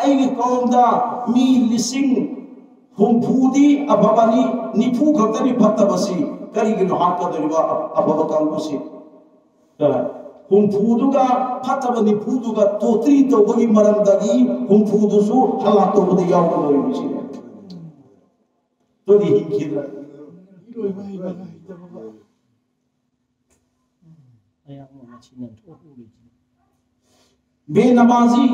ऐ कौम दा मी लिसिंग हुंफूदी अबबनी निफू खतनी फतबसी करिगिनो हाकदरिबा अबब कांगुसी हुंफूदुगा फतब निफूदुगा तोत्री तो बगी मरमदगी हुंफूदुसु हला तो बदि यावलोय बिसी तो दी हिंखिदा इरोय बाई बागा हिता बाबा आया मची न तो बेनमाजी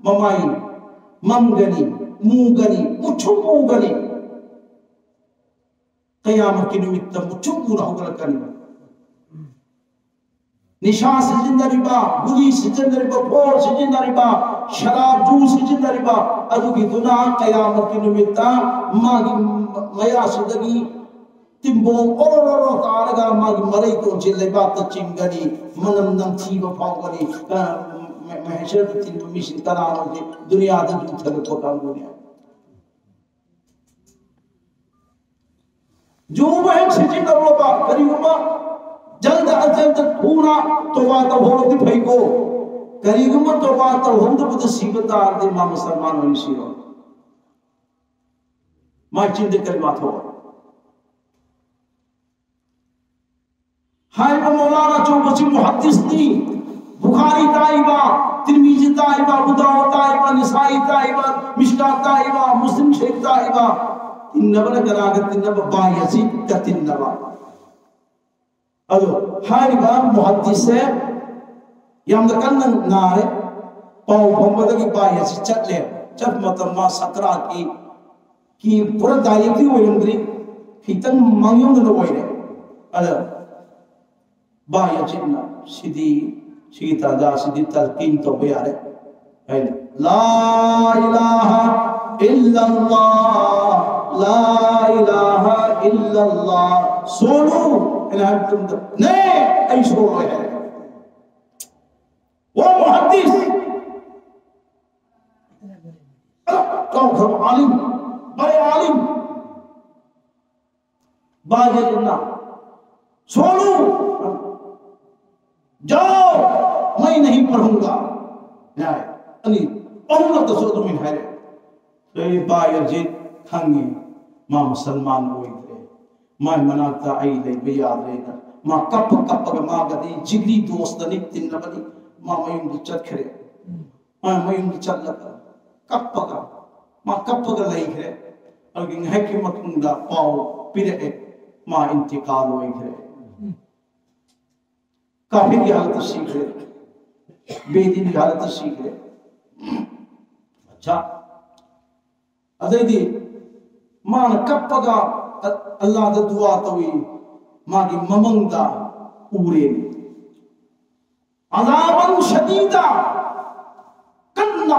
ममाई ममगनी मूगनी मुछुमुगनी क़यामत की निमित्त मुछुमुना होगलकनी निशा सिजिंदरिबा गुली सिजिंदरिबा फोर सिजिंदरिबा शराब जूस सिजिंदरिबा अदुगी दुना क़यामत की निमित्त मागी मया सिदगी तिम्बों ओरोरो तारगा मागी मरई तो जिलेबा तचिंगनी मनम नमथीबा फावगनी महशर तिन मिशन तनानो की दुनिया द दूथल को कांगुनिया जो वह सिजिन दरोबा करीबा जल्द अज जल्द पूरा तोबा तो होती भाई को करीबा तोबा तो होंद बुद सीबदार दे मा मुसलमान होई सिरो मा चिंदे कलमात हो हाय मौलाना चौबसी मुहद्दिस नी बुखारी ताइबा तिरमिजी ताइबा अबू दाऊद ताइबा निसाई ताइबा मिशकात ताइबा मुस्लिम शरीफ ताइबा तिन्नबन गरागत तिन्नब बायजीद का तिन्नबा अदो हाइबा मुहद्दिस है याम कन्न नारे पाव भंबदगी बायजीद चटले चट मतमा सकरा की पूरा दायती होयंद्री खितन मंगयों न होयरे अदो बायजीद ना सिदी सीता जा सिदी तलकीन तो बेयारे है ला इलाहा इल्लल्लाह ला इलाहा इल्लल्लाह सोनू इन्हें तुम ने ऐ सोनो है वो मुहद्दिस कौन आलिम बड़े आलिम बाजे जिन्ना सोनू जाओ मैं नहीं पढ़ूंगा अनी पढ़ूंगा तो सो तुम है तो ये बायजीद खांगी मां मुसलमान हुई थे मां मनाता आई ले बेयाद लेना मां कप कप का मां गदी जिगरी दोस्त ने तिन बनी मां मयूं चट खरे मां मयूं चल लगा कप का मां कप का लई खरे अगिन है कि मतुंगा पाओ पिरे मां इंतकाल हुई खरे काफी की हालत सीख रहे बेदीन की हालत सीख रहे अच्छा अदे दी मान कपगा अल्लाह दा दुआ तवी मागी ममंगा उरे अज़ाबन शदीदा कन्ना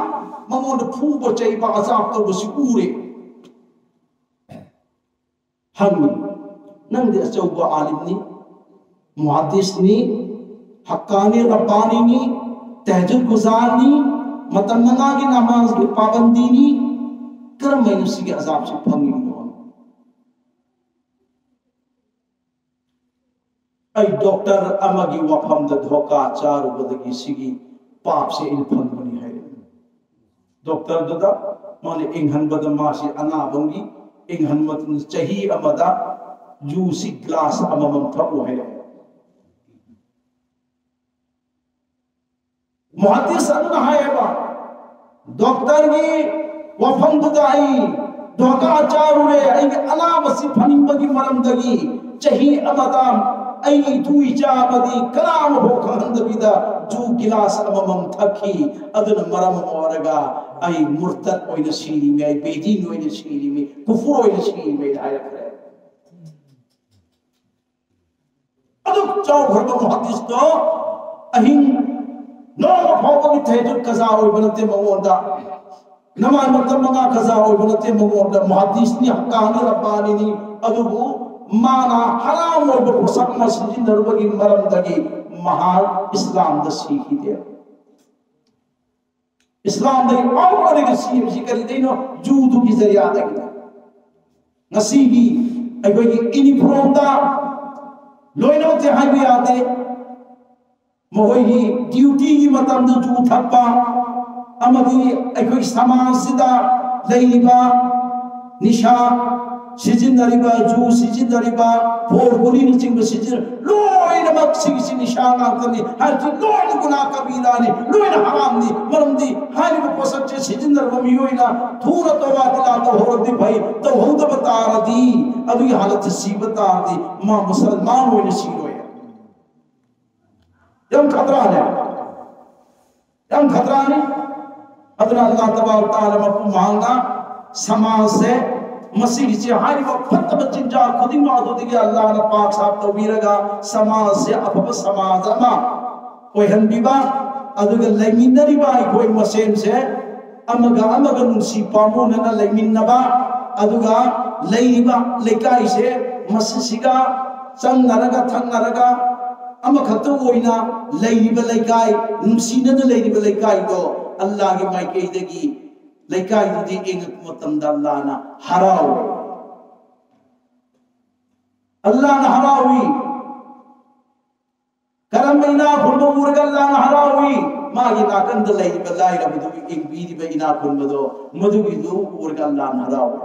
ममोन फूब चईबा अज़ाब तो बसी उरे हम नंदे अचौबा आलिमनी मुहद्दिसनी हक्कानी रब्बानी नी तहज्जुद गुजार नी मतमना की नमाज की पाबंदी नी कर्म में उसी के अजाब से फंगी ऐ डॉक्टर अमगी वफम द धोखा चार बदगी सिगी पाप से इन फंग बनी है डॉक्टर ददा माने इंहन बदमाशी अना बंगी इंहन मत चाहिए अमदा जूसी ग्लास अमम थपो है मुहद्दिस अन्ना है बा डॉक्टर की वफम दुदाई धोखा चारुरे अनाबसी फनिंबगी मरमदगी चही अमदा तु इचाबदी कलाम हो खंदबिदा जू गिलास अमम थकी अदन मरम मोरगा मुर्तद ओइन सीरी में बेदीन ओइन सीरी में कुफर ओइन सीरी में डायरेक्ट है अदु चाव भरब मुहद्दिस तो अहिं नो फावगी थेजुर कजा ओइ बनते मंगोंदा नमाज मतलब मंगा कजा ओइ बनते मंगोंदा मुहद्दिस नि हक्कानी रब्बानी नि अदुबु माना हराम ओइ बु पोसक मस्जिद नरबगी मरमदगी महान इस्लाम द सीखी दे इस्लाम दे और के सीम करी देनो जूदु की जरिया दगी नसीबी अगोगी यूनिफॉर्म दा लोइनो ते हाइबे आते मोहगी ड्यूटी की मतम द जू थप्पा अमदी अगोगी समाज सिदा लेलिबा निशा सिजिनरिबा जू सिजिनरिबा फोर गुली नि चिंग सिजिन लोइन मक सिगि निशाना तनी हर चीज लोइन गुना कबीरा नि लोइन हराम नि मरमदी हानि को पोसक चे सिजिनर बमी होइना थूर तो वातला तो होरदी भाई तो होद बतार दी अभी हालत सी बतार दी मां मुसलमान होइन सी होय यम खतरा है अदना अल्लाह तबारक तआला मपु मांगा समाज से मसीह से हारी वो फत बचिंजा खुदी मादो दिगे अल्लाह ने पाक साहब तौबीरगा समाज से अपब समाज अमा कोई हंबिबा अदुग लेमिनरिबा कोई मसेन से अमगा नुसी पामो नना लेमिनबा अदुगा लेइबा लेकाई से मसिसिगा चंगनरगा थंगनरगा अमा खतो ओइना लेइबा लेकाई नुसीनन लेइबा लेकाई दो अल्लाह की माइके देगी लेकाई दी इंग मतम अल्लाह ना हराओ अल्लाह ना हरावी करम इना खुलबो मुर्ग अल्लाह ना हरावी मागी नाकंद लई बलाई रबदु इंग बीदी बे इना खुलबदो मधुगी दु मुर्ग अल्लाह ना हराव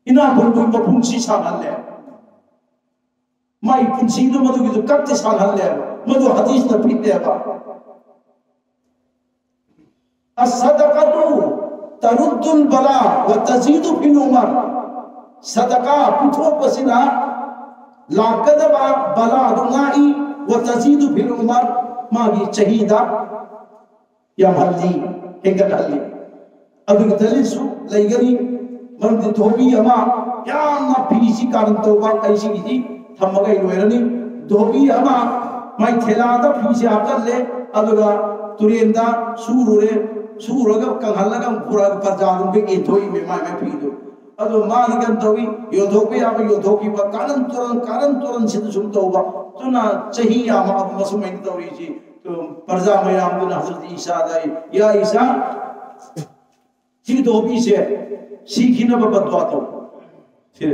इना खुलबो मपुंसी साहले माई पुंसी दु मधुगी दु कत्ते साहले मधु हदीस न फिटे बा असदक़तु तरुद्दुल बला व तज़ीदु फिल उमर सदका पुथो पसिना लाकदबा बला दुनाई व तज़ीदु फिल उमर मागी चहीदा या हल्दी हेंगल हल्दी अभी दलिसु लेगरी मरद धोबी अमा याना पीसी कारण तोबा ऐसी की थमगई लोयरनी धोबी अमा माई थेलादा पीसी आकर ले अदुगा तुरेंदा सूरुरे सूरगा कंगलगा पूरा परजादुं के एथोई में माय पीदो अदो मालिकन तोई योधोपे आप योधोकी बा कारण तुरन सिद्ध सुन तोबा तुना चही या मा मसुमैन तोरी जी तो परजा में आम तुना हजरत ईसा दाई या ईसा सी धोबी से सीखी न बदवा तो फिर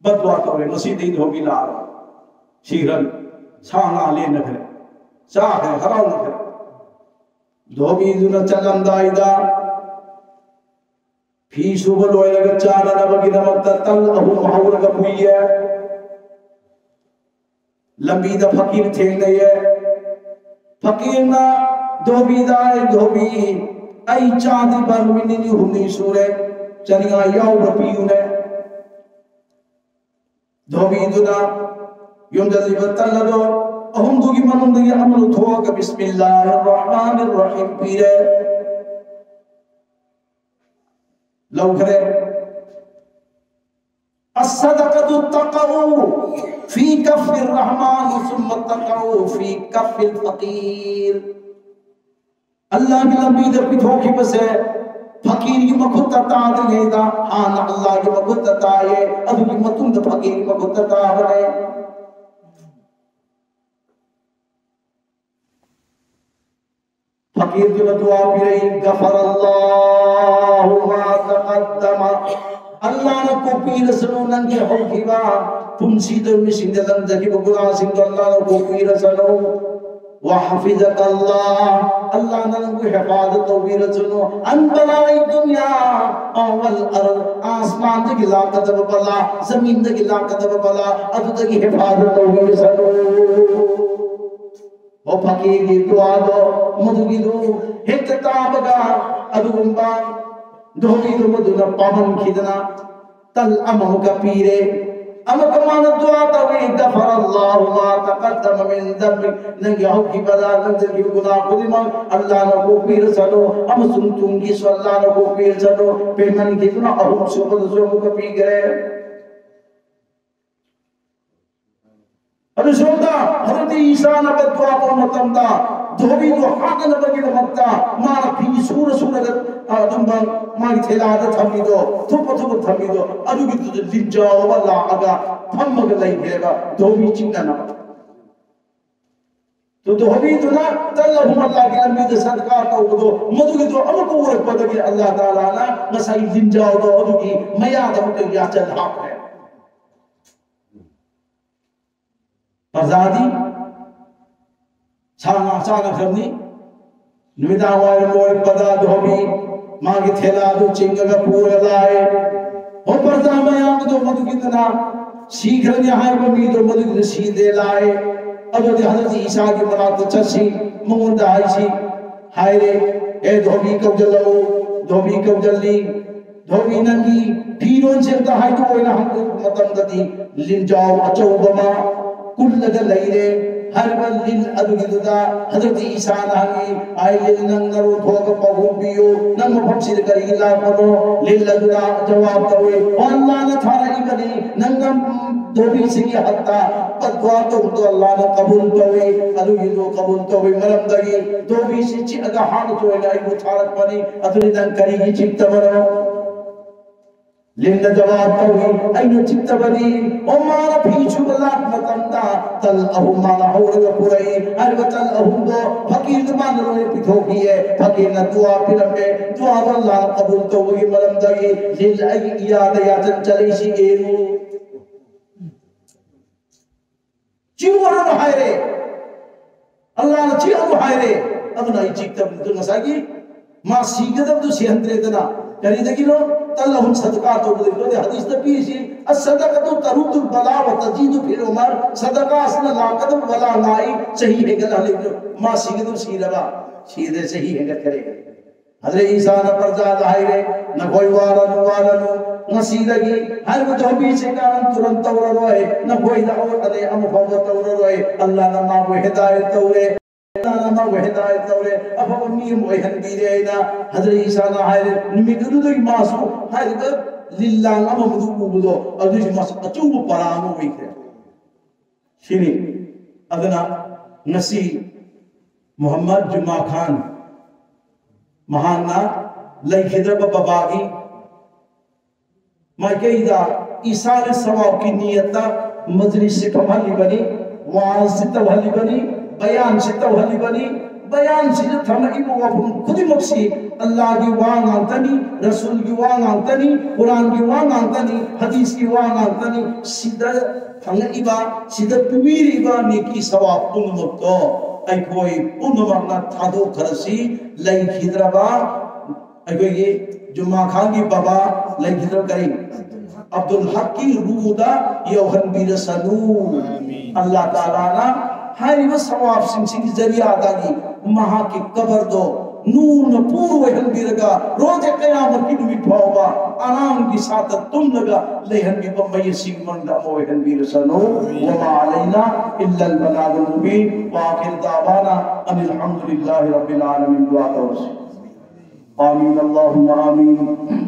बदवा तो रे मसीदी धोबी ला सीरन साना ले न करे चा है हराव न करे धोबी दुना चलंदाइदा फीसु बलोयगा चाना नबगी नमक्ता तल अहु महावरगा पुइया लंबी दा फकीर थेंगने ये फकीर ना धोबी दाए धोबी आई चांदी बन मिनी हुनी सूरे चनिया याव रपियु ने धोबी दुना युंदली बतल दो अहम दुगी मनम दगी अमल थोआ का बिस्मिल्लाहिर्रहमानिर रहीम पीरे लौकरे अस्सदक़तु तक़उ फी कफ़िर रहमान सुम्मा तक़उ फी कफ़िल फ़कीर अल्लाह की लंबी दर पिथो की बसे फकीर की मखुत ताद लेदा हां अल्लाह की मखुत ताए अदु की मतुम द फकीर की मखुत ताए फकीर जो दुआ भी रही गफर अल्लाहु मा तक़द्दम अल्लाह ने को पीर सनो नंगे हो खिवा तुम सीधे मिसिंद लन जकी बगुला सिंह अल्लाह ने को पीर सनो व हफिजक अल्लाह ने को हिफाजत तो पीर सनो अन बलाई दुनिया अवल अर्द आसमान के इलाका तब बला जमीन के इलाका तब बला अद तक हिफाजत तो पीर सनो ओ फकीर की दुआ दो मधुगी दो हित ताबगा अदुगुंबा धोबी तो मधुना पावन खिदना तल अमम का पीरे अमक मान दुआ तवे गफर अल्लाह मा तकद्दम मिन दम्बि नंगे हो की बदा नंगे की गुनाह खुदी मा अल्लाह न को पीर सलो हम सुन तुंगी सो अल्लाह न को पीर सलो पेमन की गुनाह अहु सो को पी गए अरे सोदा हजरत ईसा न दुआ को मतमदा धोबी तो हाथ न बगी मत्ता मार फी सूर सूर अदुंबा मार थेला द थमिदो थुप थुप थमिदो अदुगी तो लिजाओ वाला आगा फमग लई गेगा धोबी चिंगना तो धोबी तो ना तल्लहु अल्लाह के नबी दे सदका तो दो मदुगी तो अमको वर पदगी अल्लाह ताला ना मसाई लिजाओ दो अदुगी मया दम के या चल हक है आजादी साना साना करनी निमिदा वाले मोर पदा धोबी मां के थेला दो चिंगगा पूरा लाए हो परदा मया दो मधु कितना शीघ्र न्याय बमी दो मधु कितना सीधे लाए अब जो हजरत ईसा की मनात चसी मुंदा आईसी हाय रे ए धोबी कब जलो धोबी कब जल्दी धोबी नंगी पीरों से ता हाय तो ओना हम मतम दती लिन जाओ अचो बमा कुल लग लई रे हर बल लिन अदुगिदा हजरत ईसा नागी आई लिन नंगरो थोक पगुबियो नंग फक्सिर करी ला पनो लिन लदुदा जवाब तवे अल्लाह ने थारा इबनी नंगम धोबी से की हत्ता पदवा तो अल्लाह ने कबूल तवे अदुगिदो कबूल तवे मरम दगी धोबी से ची अगा हान तो आई वो थारक बनी अदुनि दन करी चित्त मरो लिंद जवाब तवे अइनो चित्त बनी ओ मारा पीछू बलाक मतंदा तल अहु माला होरे पुरई हर वतल अहु दो फकीर मान रोए पिठोकी है फकीर न दुआ पिरमे दुआ अल्लाह कबूल तो वही मलम दगी लिल अय याद याचन चली सी एरू चिवरन हायरे अल्लाह न चिअ हायरे अब नहीं चित्त तो नसागी मा सीगदम तो सिहंत्रेदना यानी देखिलो तल्लहुम सदका तो बोले तो हदीस तो पीसी असदका तो तरुदुल बला व तजीदु फिर उमर सदका असन लाकत वला नाई सही है गला ले मा सीगदम सीरवा सीधे सही है करेगा हजरत ईसा न परजा लाए रे न कोई वारन न सीदगी हर वो धोबी से कारण तुरंत तौर रोए न कोई दाव अले अम फव तौर रोए अल्लाह न मा वो हिदायत तौरे नामा वहदायत तौरे अब वो नियम वहन दिरे ना हजरत ईसा ना हाय निमिगदु दो मासु हाय द लिल्लाह अम मुदु बुदो अदुज मास अचु परानो विखे शिनी अदना नसी मोहम्मद जुमा खान महाना लई खिदर बाबागी माइकेदा ईसा ने सवाब की नियत मजलिस से कमाली बनी वाज से तवली बनी बयान से तवली बनी बयान से थम इबो वफुन खुदी मक्सी अल्लाह की वांग आंतनी रसूल की वांग आंतनी कुरान की वांग आंतनी हदीस की वांग आंतनी सीधा थंग इबा सीधा पुवीर इबा नेकी सवाब पुन मुक्तो आई कोई पुन मरना थादो खरसी लई खिदरबा आई कोई ये जुम्मा खान की बाबा लई खिदर करी अब्दुल हक की रूदा यौहन बीर सनू अल्लाह ताला ना हारी वो सवाब सिंह जरिया दागी महा की कबर दो नूर न पूर्व हन बीरगा रोज कयामत की दुमी पाओगा आराम की साथ तुम लगा लेहन की बम्बई सिंह मंडा मोहन बीर सनो वमा अलैना इल्ला अल बलागुल मुबीन व आखिर दावाना अनिल हम्दुलिल्लाहि रब्बिल आलमीन दुआ करो आमीन अल्लाहुम्मा आमीन।